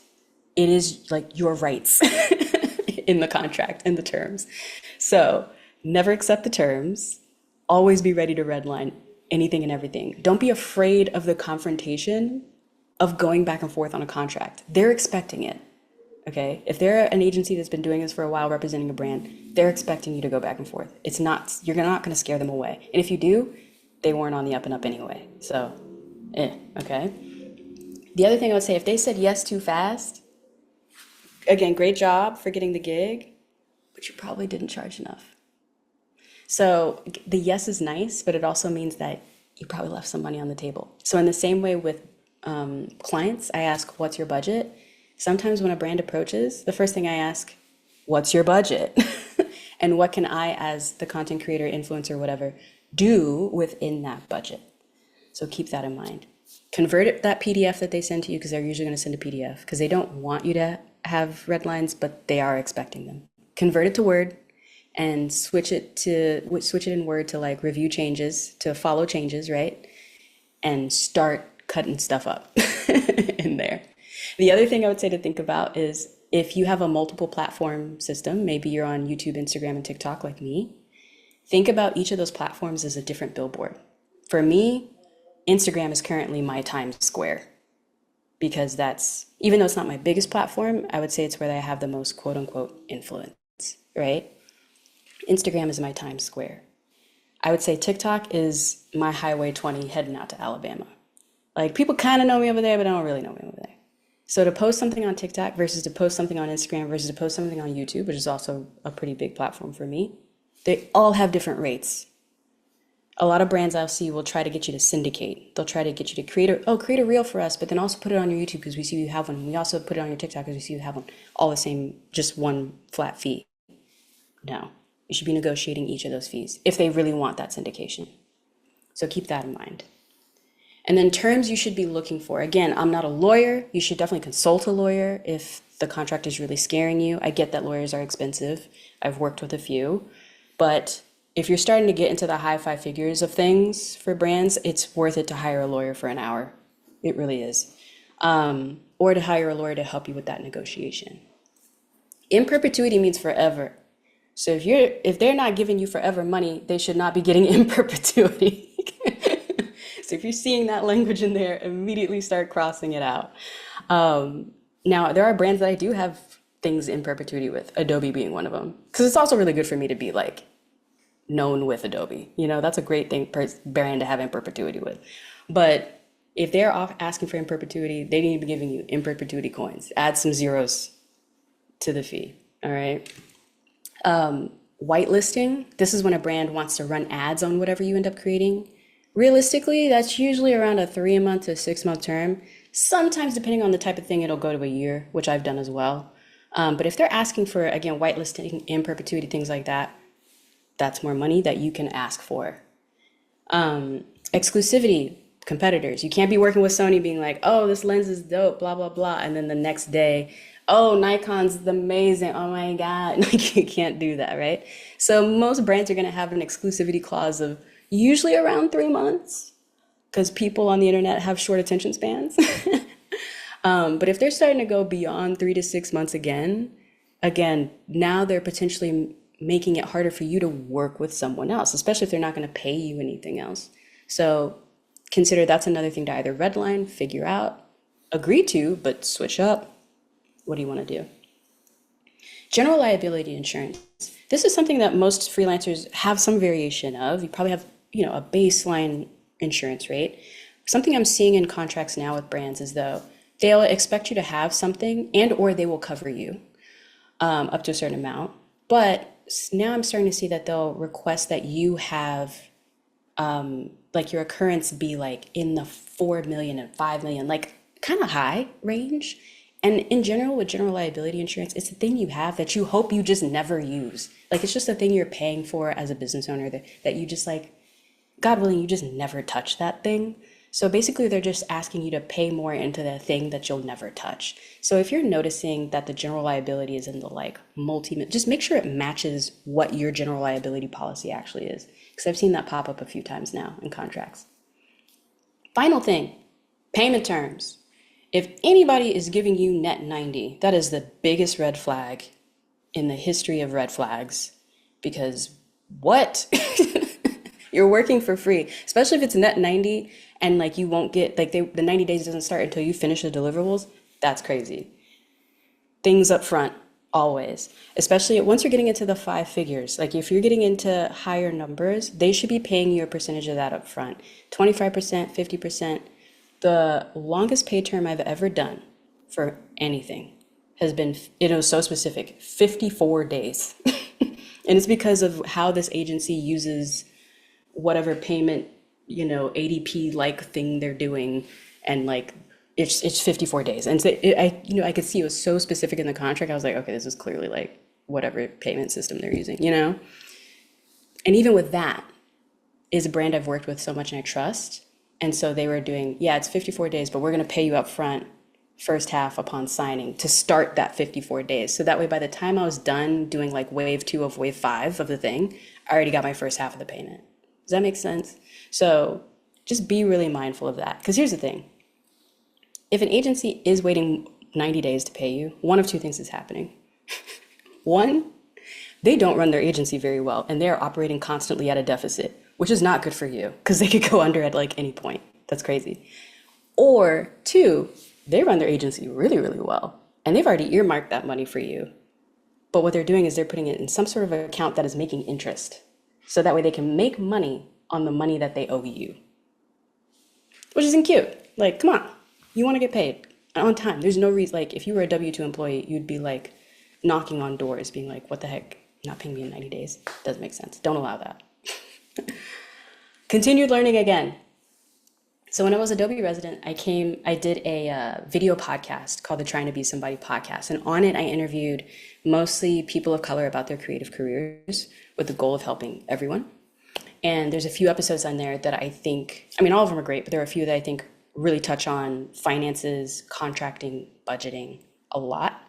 it is like your rights in the contract and the terms. So never accept the terms. Always be ready to redline anything and everything. Don't be afraid of the confrontation of going back and forth on a contract. They're expecting it. Okay. If they're an agency that's been doing this for a while representing a brand, they're expecting you to go back and forth. It's not, you're not going to scare them away. And if you do, they weren't on the up and up anyway. So, okay. The other thing I would say, if they said yes too fast, again, great job for getting the gig, but you probably didn't charge enough. So the yes is nice, but it also means that you probably left some money on the table. So in the same way with clients, I ask, what's your budget? Sometimes when a brand approaches, the first thing I ask, what's your budget? And what can I, as the content creator, influencer, whatever, do within that budget? So keep that in mind. Convert that PDF that they send to you, because they're usually going to send a PDF because they don't want you to have red lines, but they are expecting them. Convert it to Word and switch it in Word to like review changes, to follow changes, right? And start cutting stuff up in there. The other thing I would say to think about is if you have a multiple platform system, maybe you're on YouTube, Instagram, and TikTok like me, think about each of those platforms as a different billboard. For me, Instagram is currently my Times Square because that's, even though it's not my biggest platform, I would say it's where I have the most quote unquote influence, right? Instagram is my Times Square. I would say TikTok is my Highway 20 heading out to Alabama. Like, people kind of know me over there, but they don't really know me over there. So to post something on TikTok versus to post something on Instagram versus to post something on YouTube, which is also a pretty big platform for me, they all have different rates. A lot of brands I'll see will try to get you to syndicate. They'll try to get you to create a reel for us, but then also put it on your YouTube because we see you have one. We also put it on your TikTok because we see you have one. All the same, just one flat fee. No, you should be negotiating each of those fees if they really want that syndication. So keep that in mind. And then terms you should be looking for. Again, I'm not a lawyer. You should definitely consult a lawyer if the contract is really scaring you. I get that lawyers are expensive. I've worked with a few. But if you're starting to get into the high five figures of things for brands, it's worth it to hire a lawyer for an hour. It really is. Or to hire a lawyer to help you with that negotiation. In perpetuity means forever. So if they're not giving you forever money, they should not be getting in perpetuity. So if you're seeing that language in there, immediately start crossing it out. Now, there are brands that I do have things in perpetuity with, Adobe being one of them. Because it's also really good for me to be like known with Adobe. You know, that's a great thing brand to have in perpetuity with. But if they're asking for in perpetuity, they need to be giving you in perpetuity coins. Add some zeros to the fee. All right. Whitelisting. This is when a brand wants to run ads on whatever you end up creating. Realistically, that's usually around a 3-month to 6-month term. Sometimes, depending on the type of thing, it'll go to a year, which I've done as well. But if they're asking for, again, whitelisting, in perpetuity, things like that, that's more money that you can ask for. Exclusivity, competitors. You can't be working with Sony being like, oh, this lens is dope, blah, blah, blah. And then the next day, oh, Nikon's amazing. Oh my God. Like, you can't do that, right? So most brands are going to have an exclusivity clause of usually around 3 months because people on the internet have short attention spans. But if they're starting to go beyond 3 to 6 months again, now they're potentially making it harder for you to work with someone else, especially if they're not going to pay you anything else. So consider that's another thing to either redline, figure out, agree to, but switch up. What do you want to do? General liability insurance. This is something that most freelancers have some variation of. You probably have, a baseline insurance rate. Something I'm seeing in contracts now with brands is though they'll expect you to have something and or they will cover you up to a certain amount. But now I'm starting to see that they'll request that you have like your occurrence be like in the 4 million and 5 million, like kind of high range. And in general, with general liability insurance, it's a thing you have that you hope you just never use. Like, it's just a thing you're paying for as a business owner that you just like, God willing, you just never touch that thing. So basically, they're just asking you to pay more into the thing that you'll never touch. So if you're noticing that the general liability is in the like just make sure it matches what your general liability policy actually is. Because I've seen that pop up a few times now in contracts. Final thing, payment terms. If anybody is giving you net 90, that is the biggest red flag in the history of red flags. Because what? You're working for free, especially if it's net 90 and like you won't get like the 90 days doesn't start until you finish the deliverables. That's crazy. Things up front, always. Especially once you're getting into the five figures. Like if you're getting into higher numbers, they should be paying you a percentage of that up front. 25%, 50%. The longest pay term I've ever done for anything has been, it was so specific, 54 days. And it's because of how this agency uses whatever payment, ADP like thing they're doing, and like it's 54 days. And so I could see it was so specific in the contract. I was like, okay, this is clearly like whatever payment system they're using. And even with that is a brand I've worked with so much and I trust. And so they were doing, yeah, it's 54 days, but we're going to pay you up front first half upon signing to start that 54 days. So that way, by the time I was done doing like wave two of wave five of the thing, I already got my first half of the payment. Does that make sense? So just be really mindful of that. Because here's the thing. If an agency is waiting 90 days to pay you, one of two things is happening. One, they don't run their agency very well and they're operating constantly at a deficit, which is not good for you because they could go under at like any point. That's crazy. Or two, they run their agency really, really well and they've already earmarked that money for you. But what they're doing is they're putting it in some sort of account that is making interest. So that way they can make money on the money that they owe you, which isn't cute. Like, come on, you want to get paid on time. There's no reason, like, if you were a W-2 employee, you'd be like knocking on doors, being like, what the heck, not paying me in 90 days? Doesn't make sense. Don't allow that. Continued learning again. So when I was a Adobe resident, I did a video podcast called the Trying to Be Somebody podcast. And on it, I interviewed mostly people of color about their creative careers with the goal of helping everyone. And there's a few episodes on there that I think, I mean, all of them are great, but there are a few that I think really touch on finances, contracting, budgeting a lot.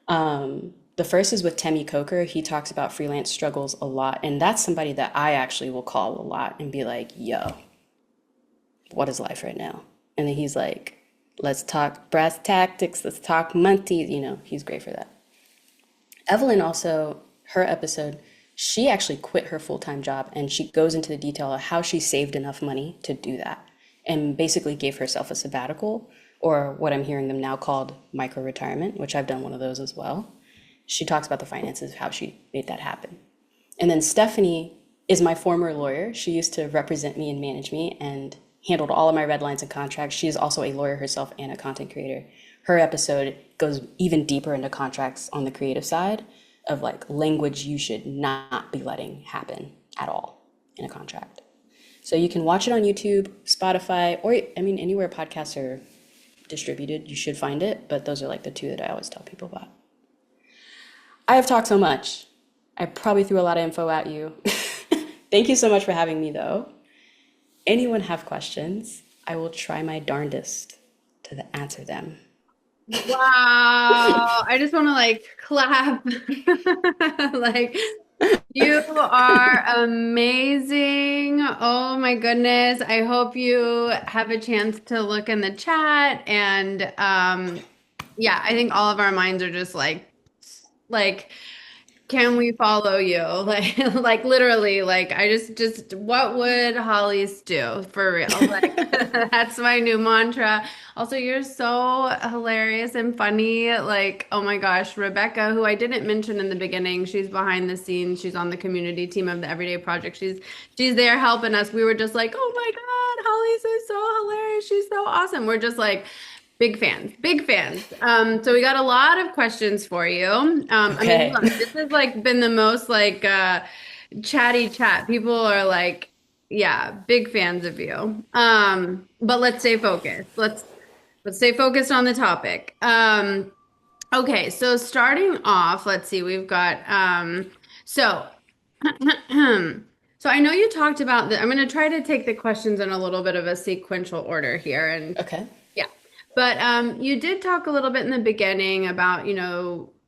The first is with Temi Coker. He talks about freelance struggles a lot. And that's somebody that I actually will call a lot and be like, yo, what is life right now? And then he's like, let's talk brass tactics, let's talk money. He's great for that. Evelyn also, her episode, she actually quit her full-time job and she goes into the detail of how she saved enough money to do that and basically gave herself a sabbatical, or what I'm hearing them now called micro retirement, which I've done one of those as well. She talks about the finances, how she made that happen. And then Stephanie is my former lawyer. She used to represent me and manage me and handled all of my red lines and contracts. She is also a lawyer herself and a content creator. Her episode goes even deeper into contracts on the creative side of like language you should not be letting happen at all in a contract. So you can watch it on YouTube, Spotify, or I mean, anywhere podcasts are distributed, you should find it. But those are like the two that I always tell people about. I have talked so much. I probably threw a lot of info at you. Thank you so much for having me though. Anyone have questions? I will try my darndest to answer them. Wow. I just want to like clap. Like, you are amazing. Oh my goodness. I hope you have a chance to look in the chat and yeah, I think all of our minds are just like can we follow you? Like literally, like I just what would Hallease do for real? Like that's my new mantra. Also, you're so hilarious and funny. Like, oh my gosh, Rebecca, who I didn't mention in the beginning, she's behind the scenes. She's on the community team of the Everyday Project. She's there helping us. We were just like, oh my God, Hallease is so hilarious. She's so awesome. We're just like big fans, big fans. So we got a lot of questions for you. I mean, Okay. look, this has like been the most like chatty chat. People are like, yeah, big fans of you. But let's stay focused. Let's stay focused on the topic. Okay, so starting off, let's see, we've got so So I know you talked about the, I'm going to try to take the questions in a little bit of a sequential order here. And Okay. yeah, but you did talk a little bit in the beginning about,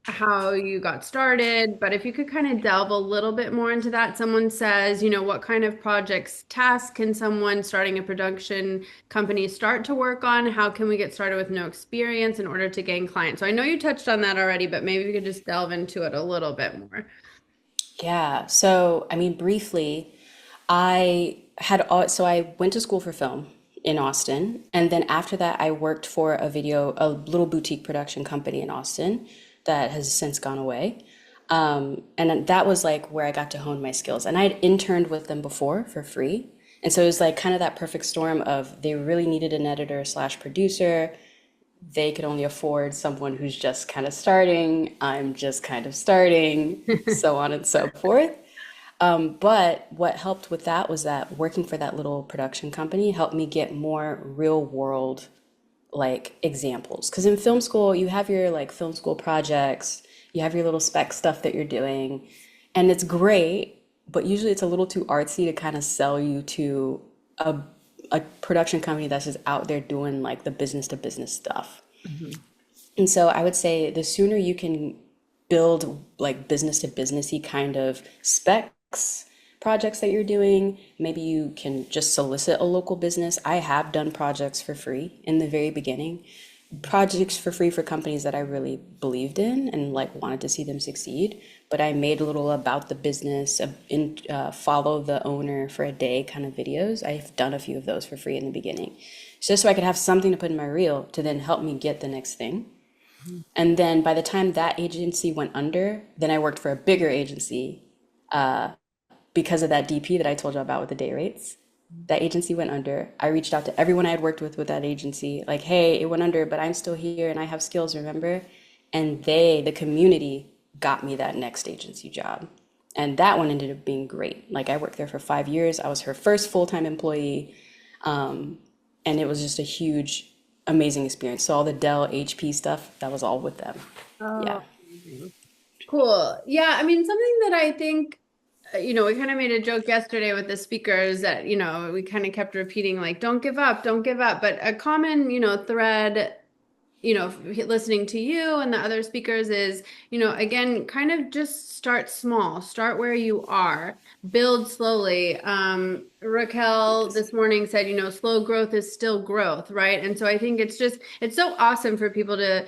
how you got started. But if you could kind of delve a little bit more into that, someone says, what kind of projects, tasks can someone starting a production company start to work on? How can we get started with no experience in order to gain clients? So I know you touched on that already, but maybe we could just delve into it a little bit more. Yeah. So, I mean, briefly, so I went to school for film in Austin, and then after that, I worked for a little boutique production company in Austin that has since gone away. And then that was like where I got to hone my skills. And I'd interned with them before for free. And so it was like kind of that perfect storm of they really needed an editor slash producer. They could only afford someone who's just kind of starting. I'm just kind of starting, so on and so forth. But what helped with that was that working for that little production company helped me get more real world like examples. Because in film school, you have your like film school projects, you have your little spec stuff that you're doing, and it's great, but usually it's a little too artsy to kind of sell you to a, a production company that's just out there doing like the business to business stuff. Mhm. And so I would say the sooner you can build like business to businessy kind of specs projects that you're doing, maybe you can just solicit a local business. I have done projects for free in the very beginning, projects for free for companies that I really believed in and like wanted to see them succeed. But I made a little about the business, follow the owner for a day kind of videos. I've done a few of those for free in the beginning, just so I could have something to put in my reel to then help me get the next thing. And then by the time that agency went under, then I worked for a bigger agency because of that DP that I told you about with the day rates. That agency went under. I reached out to everyone I had worked with that agency, like, hey, it went under, but I'm still here and I have skills, remember? And the community, got me that next agency job. And that one ended up being great. Like, I worked there for 5 years. I was her first full-time employee. And it was just a huge, amazing experience. So all the Dell HP stuff, that was all with them. Oh, Yeah. amazing. Cool. Yeah, I mean, something that I think, we kind of made a joke yesterday with the speakers that, we kind of kept repeating, like, don't give up, don't give up. But a common, thread, listening to you and the other speakers is, again, kind of just start small, start where you are, build slowly. Raquel this morning said, slow growth is still growth, right? And so I think it's so awesome for people to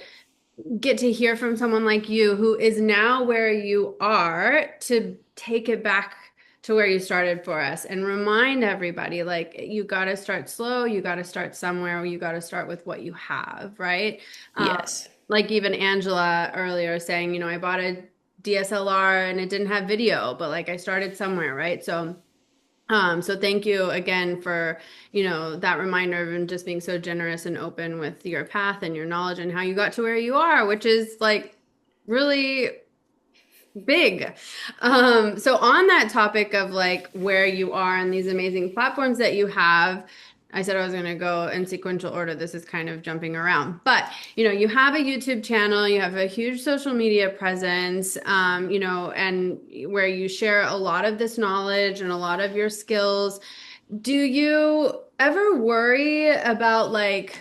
get to hear from someone like you who is now where you are to take it back to where you started for us and remind everybody like you got to start slow, you got to start somewhere, you got to start with what you have, right? Um, Yes. like even Angela earlier saying, I bought a DSLR and it didn't have video, but like I started somewhere, right? So thank you again for, that reminder and just being so generous and open with your path and your knowledge and how you got to where you are, which is like really big. So on that topic of like where you are and these amazing platforms that you have, I said I was going to go in sequential order. This is kind of jumping around, but you have a YouTube channel, you have a huge social media presence, and where you share a lot of this knowledge and a lot of your skills. Do you ever worry about like,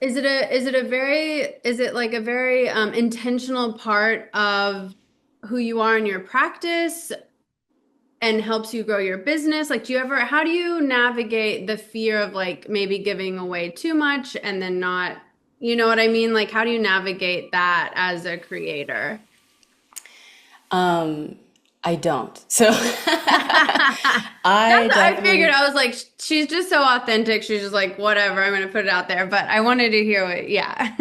is it like a very intentional part of who you are in your practice and helps you grow your business? Like, how do you navigate the fear of like maybe giving away too much and then not, you know what I mean? Like, how do you navigate that as a creator? I don't. So I I figured. definitely, I was like, she's just so authentic. She's just like, whatever, I'm gonna put it out there. But I wanted to hear what, yeah.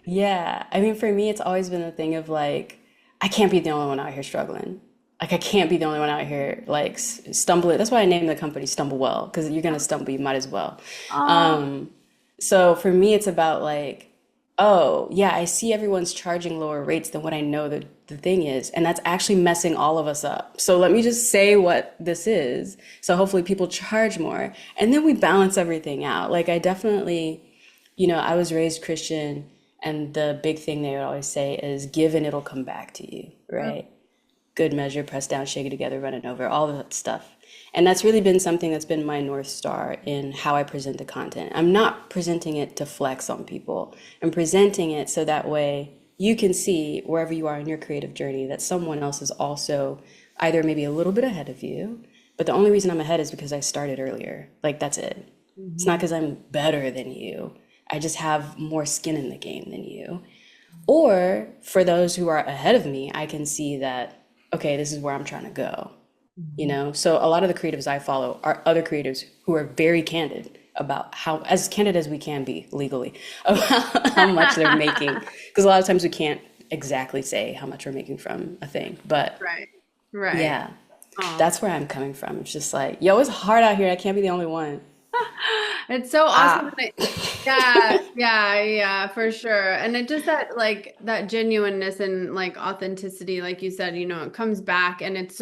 yeah. I mean, for me, it's always been a thing of like, I can't be the only one out here struggling. Like, I can't be the only one out here like stumbling. That's why I named the company Stumble Well, because you're gonna stumble, you might as well. Oh, So for me, it's about like, oh, yeah, I see everyone's charging lower rates than what I know the thing is. And that's actually messing all of us up. So let me just say what this is. So hopefully people charge more. And then we balance everything out. Like, I definitely, I was raised Christian. And the big thing they would always say is give and it'll come back to you, right? good measure, press down, shake it together, run it over, all of that stuff. And that's really been something that's been my North Star in how I present the content. I'm not presenting it to flex on people. I'm presenting it so that way you can see wherever you are in your creative journey that someone else is also either maybe a little bit ahead of you, but the only reason I'm ahead is because I started earlier. Like, that's it. It's not Mhm. because I'm better than you. I just have more skin in the game than you. Or for those who are ahead of me, I can see that, okay, this is where I'm trying to go. You Mhm. know, so a lot of the creatives I follow are other creatives who are very candid about how, as candid as we can be legally, about how much they're making. Because a lot of times we can't exactly say how much we're making from a thing. But Right. Right. yeah, Oh. that's where I'm coming from. It's just like, yo, it's hard out here. I can't be the only one. It's so awesome. Ah, Yeah, yeah, yeah, for sure. And it just that like that genuineness and like authenticity, like you said, it comes back and it's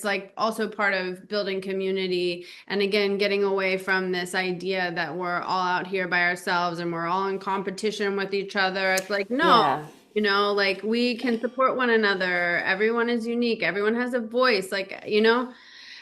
like also part of building community and again getting away from this idea that we're all out here by ourselves and we're all in competition with each other. It's like, no, yeah, like we can support one another. Everyone is unique. Everyone has a voice, like.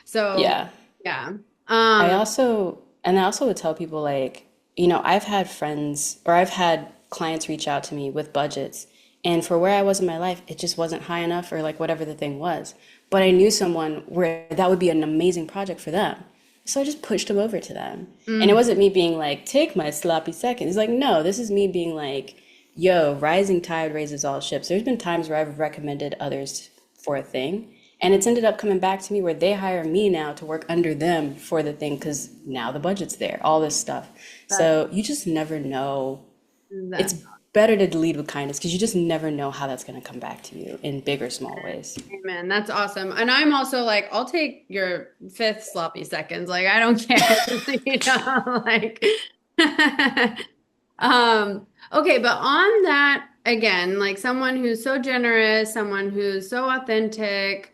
So yeah. yeah. I Um, also, and I also would tell people like, I've had friends or I've had clients reach out to me with budgets, and for where I was in my life, it just wasn't high enough or like whatever the thing was. But I knew someone where that would be an amazing project for them. So I just pushed them over to them. And it mm, wasn't me being like, take my sloppy seconds. It's like, no, this is me being like, yo, rising tide raises all ships. There's been times where I've recommended others for a thing, and it's ended up coming back to me where they hire me now to work under them for the thing because now the budget's there, all this stuff. that's So you just never know. It's that's better to lead with kindness because you just never know how that's going to come back to you in big or small ways. Amen. That's awesome. And I'm also like, I'll take your fifth sloppy seconds. Like, I don't care. Like, okay, but on that again, like someone who's so generous, someone who's so authentic,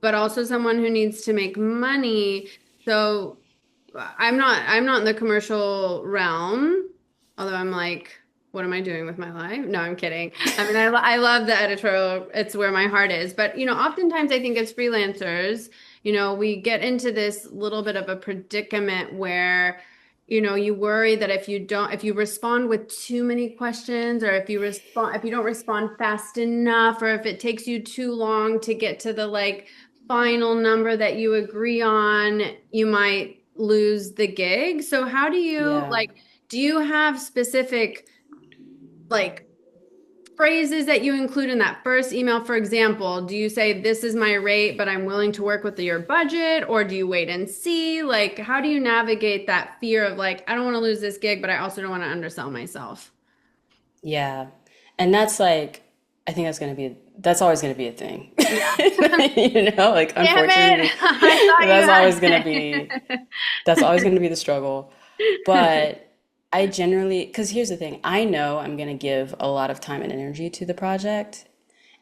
but also someone who needs to make money. So I'm not in the commercial realm, although I'm like, what am I doing with my life? No, I'm kidding. I mean, I love the editorial. It's where my heart is. But, oftentimes I think as freelancers, we get into this little bit of a predicament where, you worry that if you respond with too many questions, or if you don't respond fast enough, or if it takes you too long to get to the like final number that you agree on, you might lose the gig. So how do you Yeah. like, do you have specific like phrases that you include in that first email? For example, do you say, this is my rate, but I'm willing to work with your budget? Or do you wait and see? Like, how do you navigate that fear of like, I don't want to lose this gig, but I also don't want to undersell myself? Yeah. And that's like, I think that's always going to be a thing. Yeah. Like, Damn it. unfortunately, I thought you that's had always going to be, that's always going to be the struggle. it. But I generally, because here's the thing, I know I'm going to give a lot of time and energy to the project.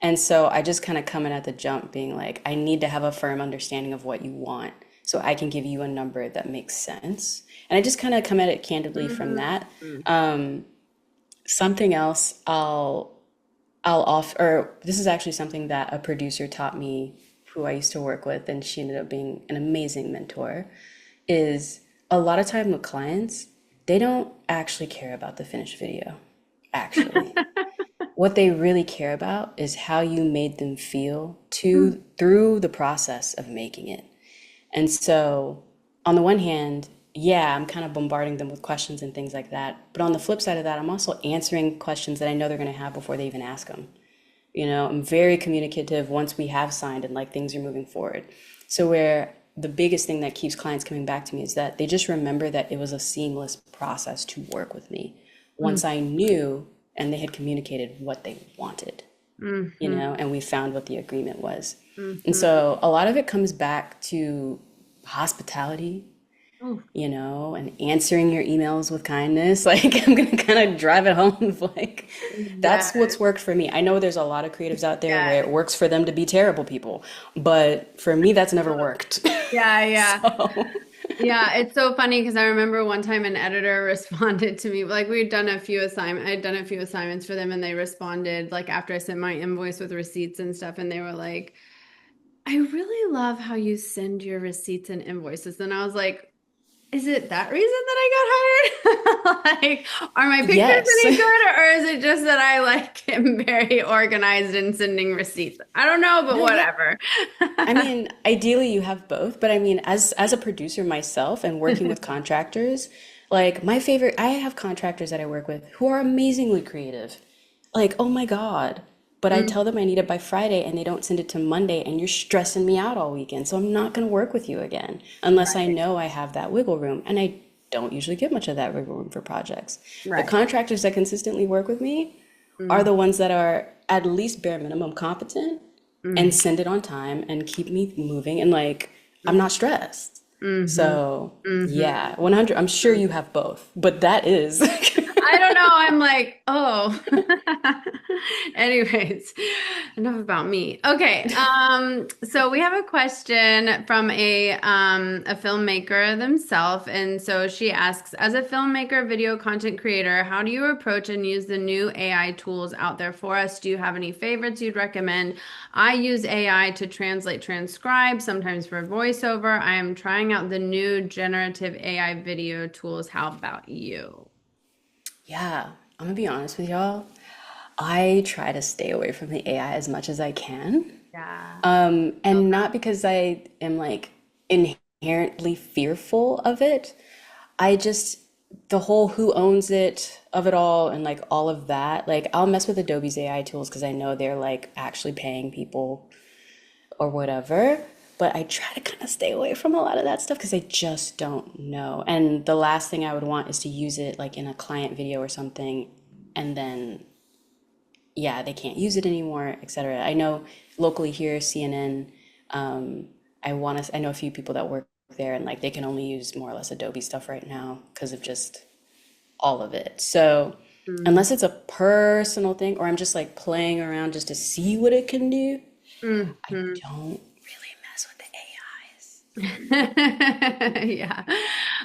And so I just kind of come in at the jump being like, I need to have a firm understanding of what you want so I can give you a number that makes sense. And I just kind of come at it candidly from that. Mhm. Something else I'll offer, or this is actually something that a producer taught me who I used to work with, and she ended up being an amazing mentor, is a lot of time with clients, they don't actually care about the finished video, actually. What they really care about is how you made them feel through the process of making it. And so, on the one hand, yeah, I'm kind of bombarding them with questions and things like that. But on the flip side of that, I'm also answering questions that I know they're going to have before they even ask them. I'm very communicative once we have signed and like things are moving forward. So, where the biggest thing that keeps clients coming back to me is that they just remember that it was a seamless process to work with me once I knew and they had communicated what they wanted, Mhm. and we found what the agreement was. And Mhm. so a lot of it comes back to hospitality, Oh, and answering your emails with kindness. Like, I'm gonna kind of drive it home with like, yeah, that's what's worked for me. I know there's a lot of creatives out there yeah, where it works for them to be terrible people, but for me, that's never worked. yeah, yeah. So, Yeah, it's so funny because I remember one time an editor responded to me. Like I'd done a few assignments for them, and they responded like after I sent my invoice with receipts and stuff, and they were like, I really love how you send your receipts and invoices. And I was like, is it that reason that I got hired? Like, are my pictures Yes. any good, or is it just that I like am very organized in sending receipts? I don't know, but No, yeah. whatever. I mean, ideally you have both, but I mean, as a producer myself and working with contractors, like my favorite, I have contractors that I work with who are amazingly creative. Like, oh my God. But I Mm, tell them I need it by Friday and they don't send it to Monday and you're stressing me out all weekend. So I'm not going to work with you again unless I right, know I have that wiggle room. And I don't usually get much of that wiggle room for projects. The right. contractors that consistently work with me are Mm, the ones that are at least bare minimum competent and mm, send it on time and keep me moving and like I'm mm, not stressed. mm-hmm, So, yeah, mm-hmm. 100. I'm sure you have both, but that is I don't know. I'm like, oh. Anyways, enough about me. Okay. So we have a question from a filmmaker themselves. And so she asks, as a filmmaker, video content creator, how do you approach and use the new AI tools out there for us? Do you have any favorites you'd recommend? I use AI to translate, transcribe, sometimes for voiceover. I am trying out the new generative AI video tools. How about you? yeah, I'm gonna be honest with y'all. I try to stay away from the AI as much as I can. Yeah. And not because I am like inherently fearful of it. I just, the whole who owns it of it all and like all of that, like I'll mess with Adobe's AI tools because I know they're like actually paying people or whatever. But I try to kind of stay away from a lot of that stuff because I just don't know. And the last thing I would want is to use it like in a client video or something and then yeah, they can't use it anymore, etc. I know locally here, CNN, I know a few people that work there and like they can only use more or less Adobe stuff right now because of just all of it. So Mm, unless it's a personal thing or I'm just like playing around just to see what it can do, I mhm. don't really mess with the AIs. Yeah,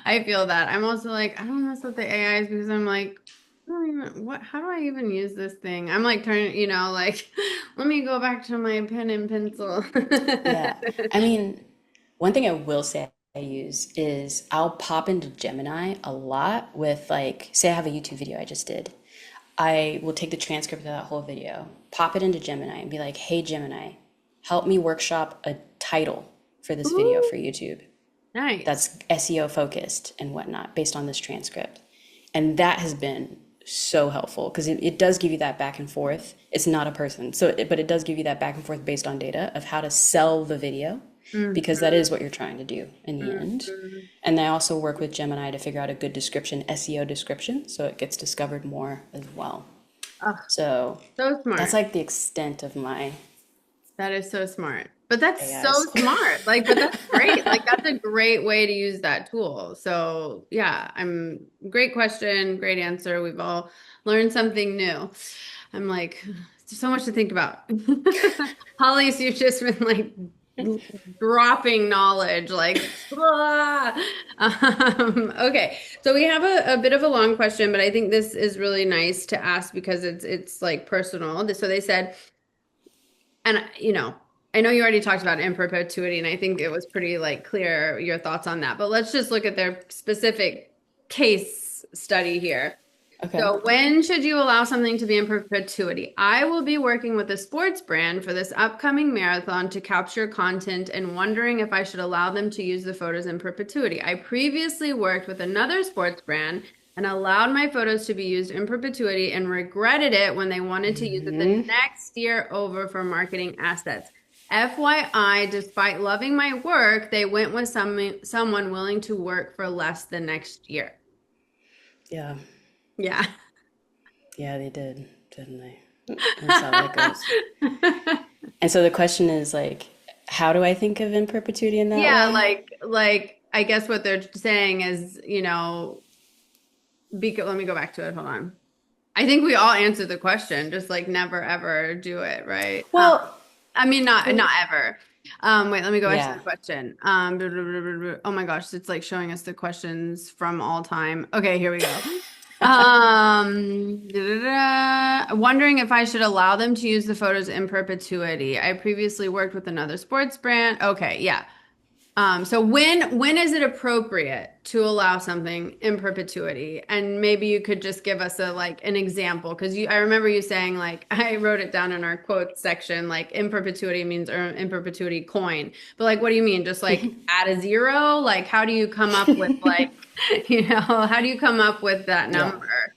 I feel that. I'm also like, I don't mess with the AIs because I'm like, I don't even, how do I even use this thing? I'm like turning, like, let me go back to my pen and pencil. Yeah. I mean, one thing I will say I use is I'll pop into Gemini a lot with like, say I have a YouTube video I just did. I will take the transcript of that whole video, pop it into Gemini and be like, hey Gemini, help me workshop a title for this video Ooh, for YouTube nice. that's SEO focused and whatnot based on this transcript. And that has been so helpful because it does give you that back and forth. It's not a person. But it does give you that back and forth based on data of how to sell the video because that Mhm, is what you're trying to do in the end. mhm. And I also work with Gemini to figure out a good description, SEO description, so it gets discovered more as well. Oh, So so that's smart. like the extent of my That is so smart. But that's so AIs. smart. Like, but that's great. Like, that's a great way to use that tool. So, yeah, great question, great answer. We've all learned something new. I'm like, so much to think about. Holly's, you've just been like dropping knowledge, like, blah. Okay. So we have a bit of a long question, but I think this is really nice to ask because it's like personal. So they said, and I know you already talked about in perpetuity, and I think it was pretty like clear your thoughts on that. But let's just look at their specific case study here. Okay. So, when should you allow something to be in perpetuity? I will be working with a sports brand for this upcoming marathon to capture content and wondering if I should allow them to use the photos in perpetuity. I previously worked with another sports brand and allowed my photos to be used in perpetuity and regretted it when they wanted to use it the next year over for marketing assets. FYI, despite loving my work, they went with someone willing to work for less the next year. Yeah. Yeah. Yeah, they did, didn't they? That's how that goes. And so the question is like, how do I think of in perpetuity in that Yeah, way? like I guess what they're saying is, let me go back to it. Hold on. I think we all answered the question, just like never ever do it, right? Well, I mean for not ever. Wait, let me go back to yeah. the question. Oh my gosh, it's like showing us the questions from all time. Okay, here we go. Wondering if I should allow them to use the photos in perpetuity. I previously worked with another sports brand. Okay, yeah. So when is it appropriate to allow something in perpetuity? And maybe you could just give us a like an example because I remember you saying like I wrote it down in our quotes section like in perpetuity means earn in perpetuity coin. But like what do you mean? Just like add a zero? Like how do you come up with like how do you come up with that Yeah. number?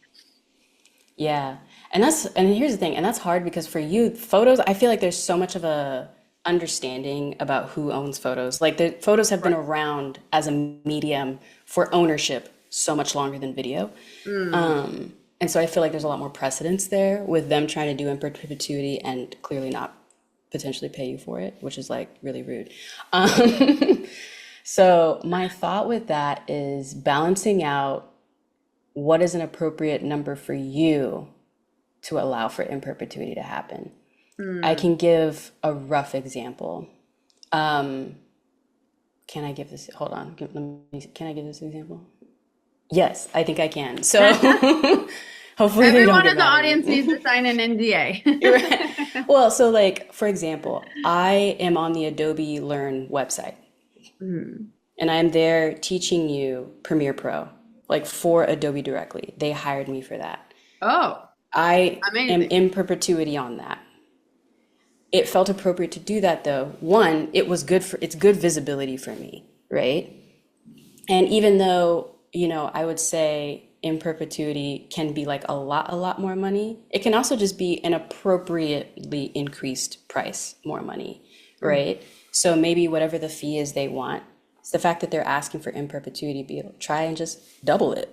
Yeah. And here's the thing, and that's hard because for you, photos, I feel like there's so much of a understanding about who owns photos. Like the photos have been Right. around as a medium for ownership so much longer than video. Mm, And so I feel like there's a lot more precedence there with them trying to do in perpetuity and clearly not potentially pay you for it, which is like really rude. So my thought with that is balancing out what is an appropriate number for you to allow for in perpetuity to happen. I mm. can give a rough example. Um, can I give this? Hold on. Can I give this example? Yes, I think I can. So hopefully they don't Everyone get in the mad at audience me. needs to sign an You're NDA. right. Well, so like for example, I am on the Adobe Learn website Mm. and I'm there teaching you Premiere Pro, like for Adobe directly. They hired me for that. Oh, I am amazing. in perpetuity on that. It felt appropriate to do that though. One, it's good visibility for me, right? And even though, I would say in perpetuity can be like a lot more money, it can also just be an appropriately increased price, more money, Mm. right? So maybe whatever the fee is they want, it's the fact that they're asking for in perpetuity, try and just double it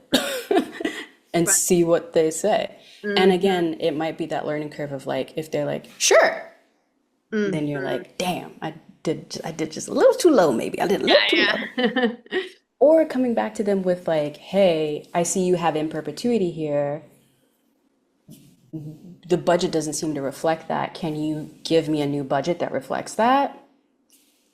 and Right. see what they say. And Mhm. again, it might be that learning curve of like, if they're like, sure, then you're Mhm. like, damn, I did just a little too low, maybe. I did a little too Yeah, low. yeah. Or coming back to them with like, hey, I see you have in perpetuity here. The budget doesn't seem to reflect that. Can you give me a new budget that reflects that?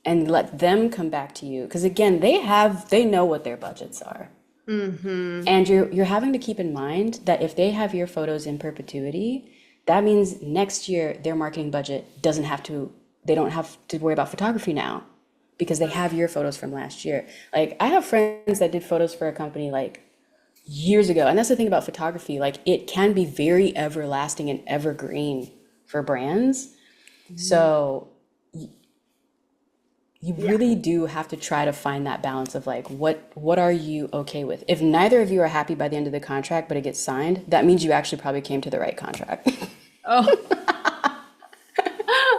And let them come back to you. Because again, they know what their budgets are. Hmm. And you're having to keep in mind that if they have your photos in perpetuity, that means next year their marketing budget they don't have to worry about photography now because they have your photos from last year. Like I have friends that did photos for a company like years ago. And that's the thing about photography, like it can be very everlasting and evergreen for brands. So you Yeah. really do have to try to find that balance of like what are you okay with? If neither of you are happy by the end of the contract but it gets signed, that means you actually probably came to the right contract. Oh,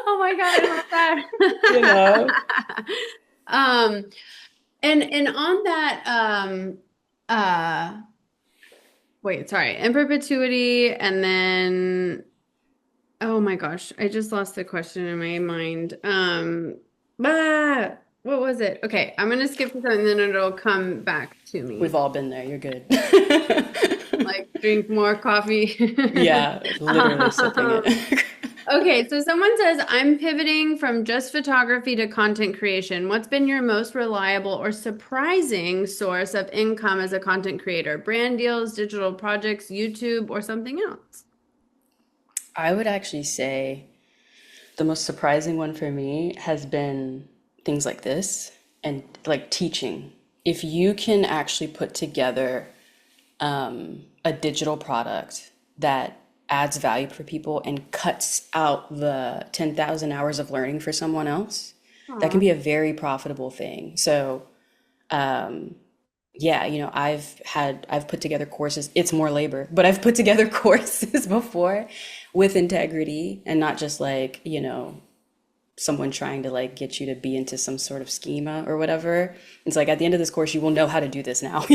oh my God, I You love know? that. Um, and on that, uh, wait, sorry, in perpetuity, and then, oh my gosh, I just lost the question in my mind. What was it? Okay, I'm gonna skip to something, then it'll come back to We've me. all been there. You're good. Like drink more coffee. Yeah, literally sipping Um, it. okay, so someone says, I'm pivoting from just photography to content creation. What's been your most reliable or surprising source of income as a content creator? Brand deals, digital projects, YouTube, or something else? I would actually say the most surprising one for me has been things like this and like teaching. If you can actually put together a digital product that adds value for people and cuts out the 10,000 hours of learning for someone else, that can Aw. be a very profitable thing. So, yeah, I've put together courses. It's more labor, but I've put together courses before with integrity and not just like, someone trying to like get you to be into some sort of schema or whatever. It's like at the end of this course, you will know how to do this now,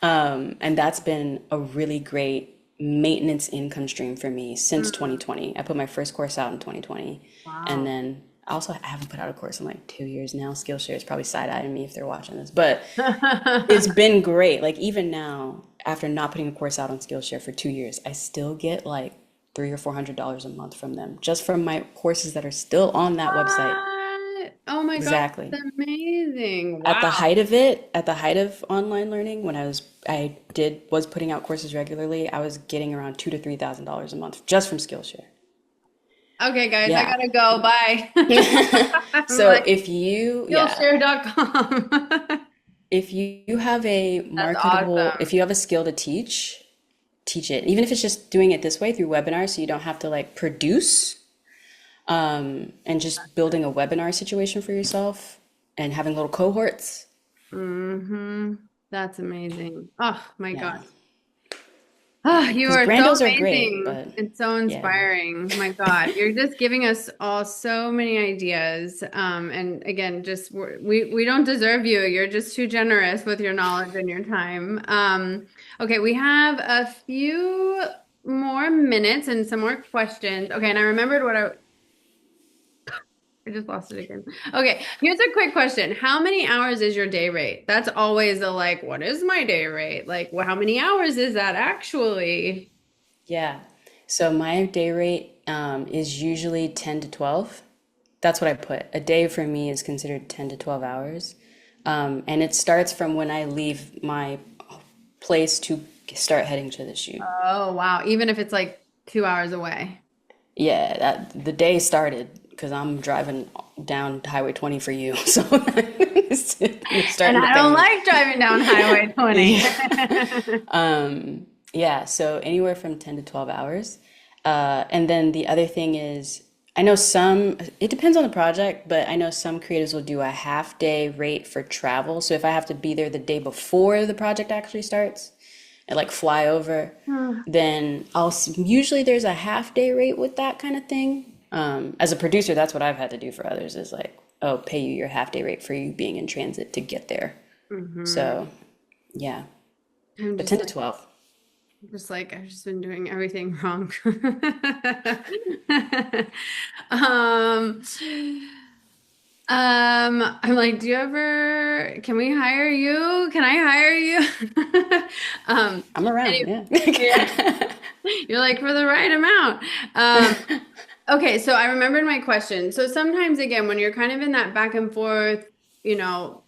And that's been a really great maintenance income stream for me since Mm, 2020. I put my first course out in 2020. And wow. then I haven't put out a course in like 2 years now. Skillshare is probably side-eyeing me if they're watching this, but it's been great. Like even now, after not putting a course out on Skillshare for 2 years, I still get like $300 or $400 a month from them, just from my courses that are still on that website. What? Oh my God, Exactly. that's amazing. At the Wow. height of it, at the height of online learning, when I was putting out courses regularly, I was getting around $2,000 to $3,000 a month just from Skillshare. Okay, guys, I Yeah. gotta go. Bye. I'm So like, yeah, Skillshare.com. if you have a That's marketable, awesome. if you have a skill to teach, teach it. Even if it's just doing it this way through webinars, so you don't have to like produce, and just building a webinar situation for yourself and having little cohorts. Hmm. That's amazing. Oh my God. Yeah. Oh, Yeah. you Because are so brandos are great, amazing. but It's so yeah. inspiring. My God, you're just giving us all so many ideas. And again, just we don't deserve you. You're just too generous with your knowledge and your time. Okay, we have a few more minutes and some more questions. Okay, and I remembered what I just lost it again. Okay, here's a quick question. How many hours is your day rate? That's always the like, what is my day rate? Like, well, how many hours is that actually? Yeah. So my day rate is usually 10 to 12. That's what I put. A day for me is considered 10 to 12 hours. And it starts from when I leave my place to start heading to the shoot. Oh, wow. Even if it's like 2 hours away. Yeah, the day started because I'm driving down Highway 20 for you. So you're And starting to I pay don't me. like driving down Highway 20. Yeah. Yeah, so anywhere from 10 to 12 hours. And then the other thing is, I know it depends on the project, but I know some creatives will do a half day rate for travel. So if I have to be there the day before the project actually starts and like fly over, then usually there's a half day rate with that kind of thing. As a producer, that's what I've had to do for others is like, oh, pay you your half day rate for you being in transit to get there. Hmm. So yeah, I'm but 10 just to like, 12. I've just been doing everything wrong. Um, I'm like, can we hire you? Can I hire you? Um, I'm around, anyway, yeah. yeah, you're like for the right amount. Um, okay, so I remembered my question. So sometimes again, when you're kind of in that back and forth, you know,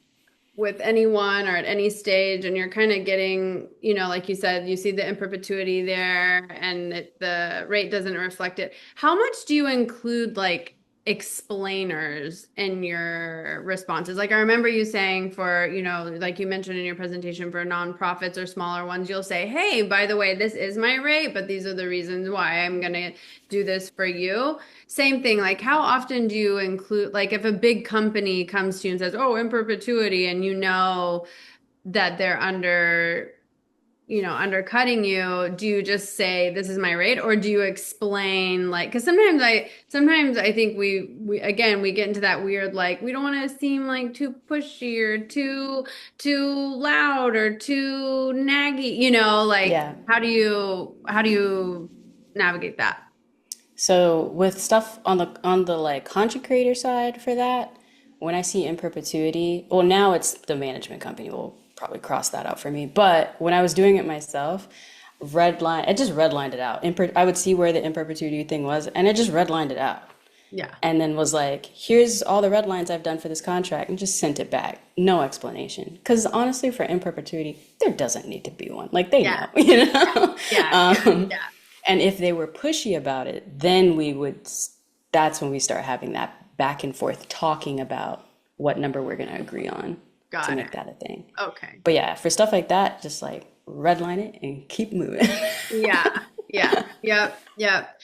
with anyone or at any stage and you're kind of getting, like you said, you see the in perpetuity there and the rate doesn't reflect it. How much do you include like explainers in your responses? Like I remember you saying for, like you mentioned in your presentation for nonprofits or smaller ones, you'll say, "Hey, by the way, this is my rate, but these are the reasons why I'm going to do this for you." Same thing, like how often do you include, like if a big company comes to you and says, "Oh, in perpetuity," and you know that they're undercutting you, do you just say, "This is my rate," or do you explain, like, because sometimes I think we again we get into that weird, like, we don't want to seem like too pushy or too loud or too naggy, like Yeah. how do you navigate that? So with stuff on the like content creator side for that, when I see in perpetuity, well now it's the management company will probably cross that out for me. But when I was doing it myself, it just redlined it out. I would see where the in perpetuity thing was, and it just redlined it out. Yeah. And then was like, here's all the red lines I've done for this contract, and just sent it back. No explanation. Because honestly, for in perpetuity, there doesn't need to be one. Like, they Yeah. know, you know? Yeah. Yeah. Yeah. And if they were pushy about it, then that's when we start having that back and forth talking about what number we're going to agree on to Got it. make that a thing. Okay. But yeah, for stuff like that, just like redline it and keep moving. Yeah. Yeah. Yep. Yep.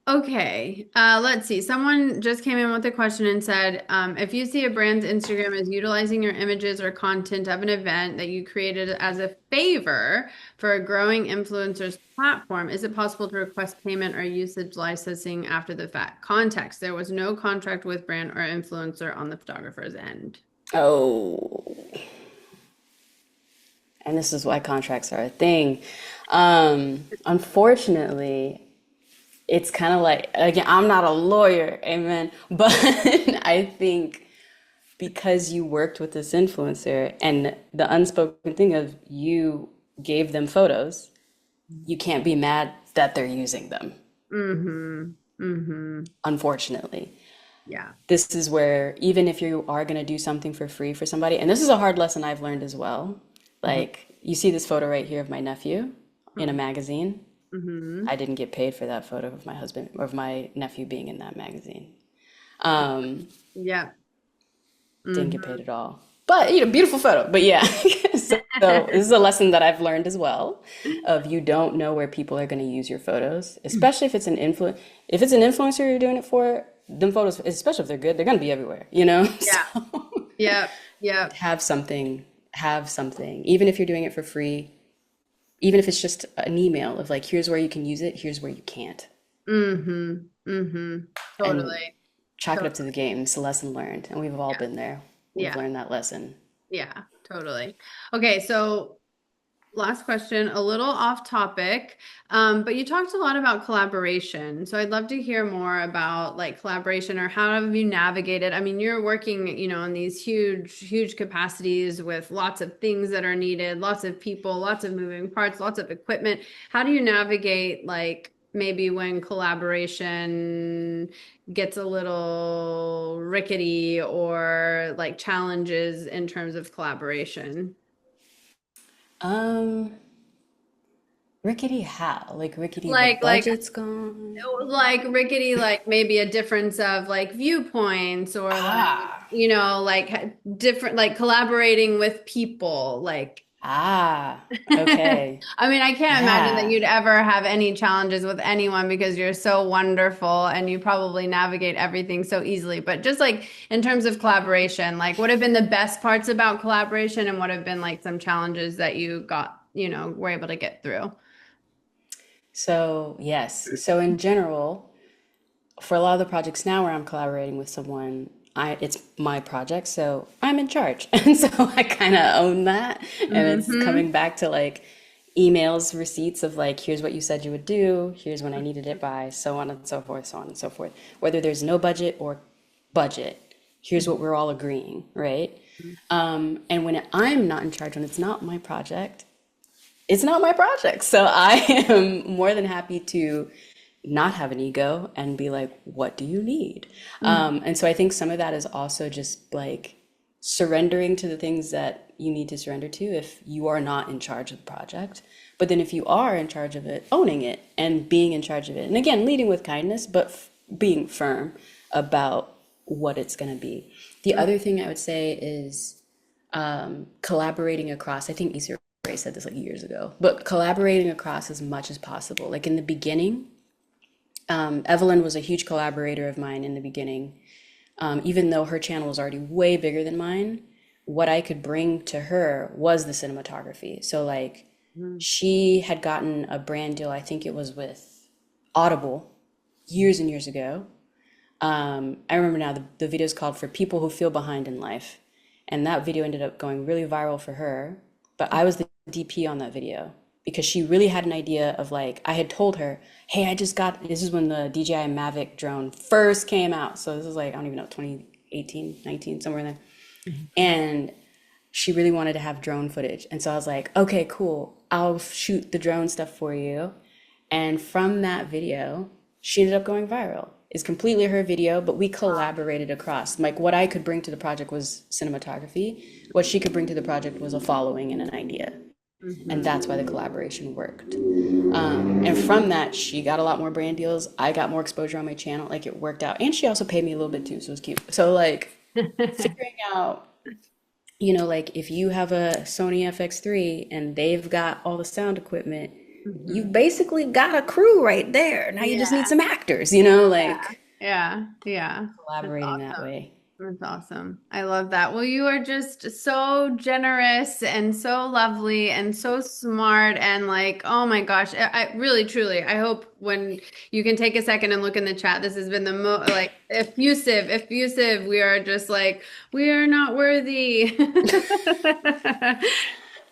Okay. Let's see. Someone just came in with a question and said, if you see a brand's Instagram is utilizing your images or content of an event that you created as a favor for a growing influencer's platform, is it possible to request payment or usage licensing after the fact? Context: there was no contract with brand or influencer on the photographer's end. Oh, and this is why contracts are a thing. Unfortunately, it's kind of like, again, I'm not a lawyer, amen, but I think because you worked with this influencer and the unspoken thing of you gave them photos, you can't be mad that they're using them, Mm-hmm. Mm-hmm. unfortunately. Yeah. This is where even if you are going to do something for free for somebody, and this is a hard lesson I've learned as well. Mhm. Like you see this photo right here of my nephew in a Mhm. magazine. I Mhm. didn't get paid for that photo of my husband or of my nephew being in that magazine. Um, Yeah. didn't get Mhm. paid at all. But beautiful photo. But yeah, so this is a lesson that I've learned as well. Of you don't know where people are going to use your photos, especially if it's an If it's an influencer you're doing it for, them photos, especially if they're good, they're going to be everywhere. Yeah. So Yeah. Yeah. have something, have something. Even if you're doing it for free, even if it's just an email of like, here's where you can use it, here's where you can't, Mhm. Mhm. and Totally. chalk it up to the Totally. game. It's a lesson learned, and we've all Yeah. been there. We've Yeah. learned that lesson. Yeah. Totally. Okay, so last question, a little off topic, but you talked a lot about collaboration. So I'd love to hear more about like collaboration or how have you navigated? I mean, you're working, in these huge, huge capacities with lots of things that are needed, lots of people, lots of moving parts, lots of equipment. How do you navigate like maybe when collaboration gets a little rickety or like challenges in terms of collaboration? Um, Rickety how? Like rickety, the Like budget's gone. like rickety, like maybe a difference of like viewpoints or like, Ah, different, like collaborating with people. Like, ah, okay. I mean, I can't imagine that Yeah. you'd ever have any challenges with anyone because you're so wonderful and you probably navigate everything so easily. But just like in terms of collaboration, like what have been the best parts about collaboration and what have been like some challenges that you got, were able to get through? So, yes. So in general, for a lot of the projects now where I'm collaborating with someone, it's my project, so I'm in charge. And so I kind of own that. And it's Mm-hmm. coming back to like emails, receipts of like, here's what you said you would do, here's when I needed it by, so on and so forth, so on and so forth. Whether there's no budget or budget, here's what we're all agreeing, right? And when I'm not in charge, when it's not my project, it's not my project. So I am more than happy to not have an ego and be like, what do you need? And so I think some of that is also just like surrendering to the things that you need to surrender to if you are not in charge of the project. But then if you are in charge of it, owning it and being in charge of it. And again, leading with kindness, but being firm about what it's going to be. The other thing I would say is collaborating across. I think Issa Rae said this like years ago, but collaborating across as much as possible. Like in the beginning, Evelyn was a huge collaborator of mine in the beginning. Even though her channel was already way bigger than mine, what I could bring to her was the cinematography. So like she had gotten a brand deal, I think it was with Audible years and years ago. I remember now the video is called For People Who Feel Behind in Life. And that video ended up going really viral for her. But I was the DP on that video because she really had an idea of like, I had told her, hey, this is when the DJI Mavic drone first came out. So this is like, I don't even know, 2018, 19, somewhere in there. And she really wanted to have drone footage. And so I was like, okay, cool. I'll shoot the drone stuff for you. And from that video, she ended up going viral. It's completely her video, but we collaborated across. Like what I could bring to the project was cinematography. What she could bring to the project was a following and an idea. And Mm-hmm. that's why the collaboration worked. And from that, she got a lot more brand deals. I got more exposure on my channel. Like it worked out. And she also paid me a little bit too, so it was cute. So like figuring out like if you have a Sony FX3 and they've got all the sound equipment, Hmm. you've basically got a crew right there. Now you just need Yeah, some actors, like yeah, yeah. That's collaborating that awesome. way. That's awesome. I love that. Well, you are just so generous and so lovely and so smart and like, oh my gosh, I really truly, I hope when you can take a second and look in the chat, this has been the mo like effusive, effusive. We are just like, we are not worthy.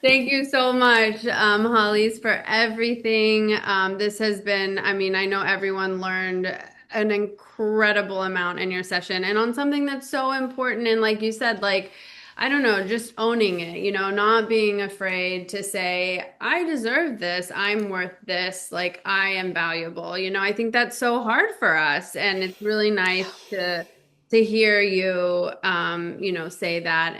Thank you so much, Hollies, for everything. This has been, I mean, I know everyone learned an incredible amount in your session and on something that's so important. And like you said, like, I don't know, just owning it, not being afraid to say, I deserve this, I'm worth this, like, I am valuable. I think that's so hard for us. And it's really nice to to hear you, say that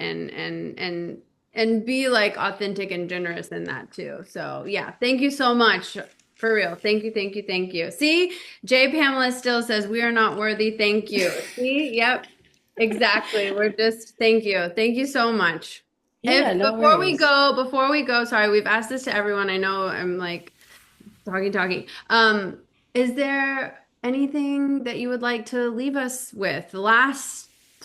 and be like authentic and generous in that too. So yeah, thank you so much. For real. Thank you, thank you, thank you. See, Jay Pamela still says we are not worthy. Thank you. See, yep, exactly. We're just thank you. Thank you so much. If Yeah, no worries. before we go, sorry, we've asked this to everyone. I know I'm like talking. Is there anything that you would like to leave us with? Last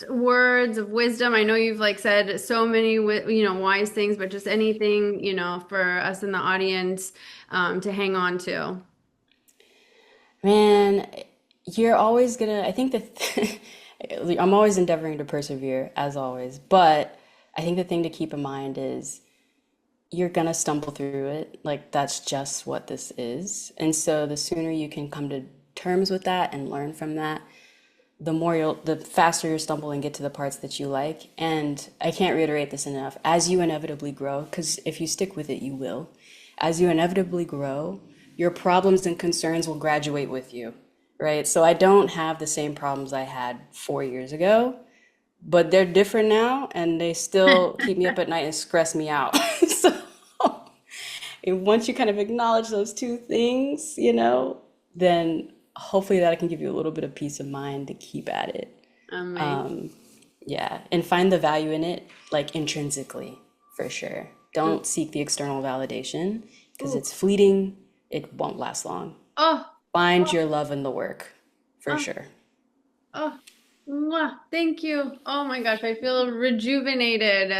words of wisdom. I know you've like said so many, wise things, but just anything, for us in the audience, to hang on to. Man, you're always gonna, I think that I'm always endeavoring to persevere, as always. But I think the thing to keep in mind is you're gonna stumble through it. Like, that's just what this is. And so the sooner you can come to terms with that and learn from that, the faster you'll stumble and get to the parts that you like. And I can't reiterate this enough. As you inevitably grow, because if you stick with it, you will. As you inevitably grow, your problems and concerns will graduate with you, right? So I don't have the same problems I had 4 years ago, but they're different now, and they still keep me up at night and stress me out. So and once you kind of acknowledge those two things, then hopefully that can give you a little bit of peace of mind to keep at it. Amazing. Yeah, and find the value in it, like intrinsically, for sure. Don't seek the external validation because Ooh. it's fleeting, it won't last long. Oh, Find your love in the work, for oh, sure. oh, mwah, thank you. Oh my gosh, I feel rejuvenated.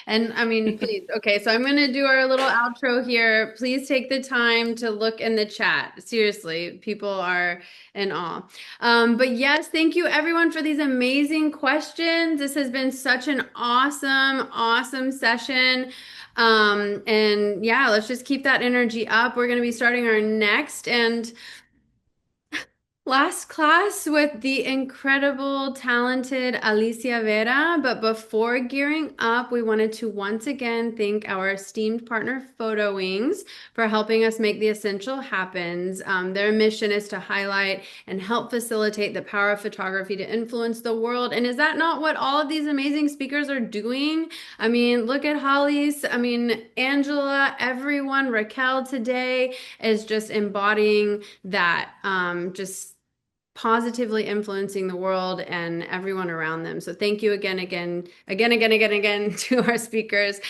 And I mean, please, okay, so I'm going to do our little outro here. Please take the time to look in the chat. Seriously, people are in awe. But yes, thank you everyone for these amazing questions. This has been such an awesome session. And yeah, let's just keep that energy up. We're going to be starting our next and last class with the incredible, talented Alicia Vera. But before gearing up, we wanted to once again thank our esteemed partner, Photo Wings, for helping us make the essential happens. Their mission is to highlight and help facilitate the power of photography to influence the world. And is that not what all of these amazing speakers are doing? I mean, look at Hallease. I mean, Angela, everyone, Raquel today is just embodying that. Just positively influencing the world and everyone around them. So thank you again to our speakers.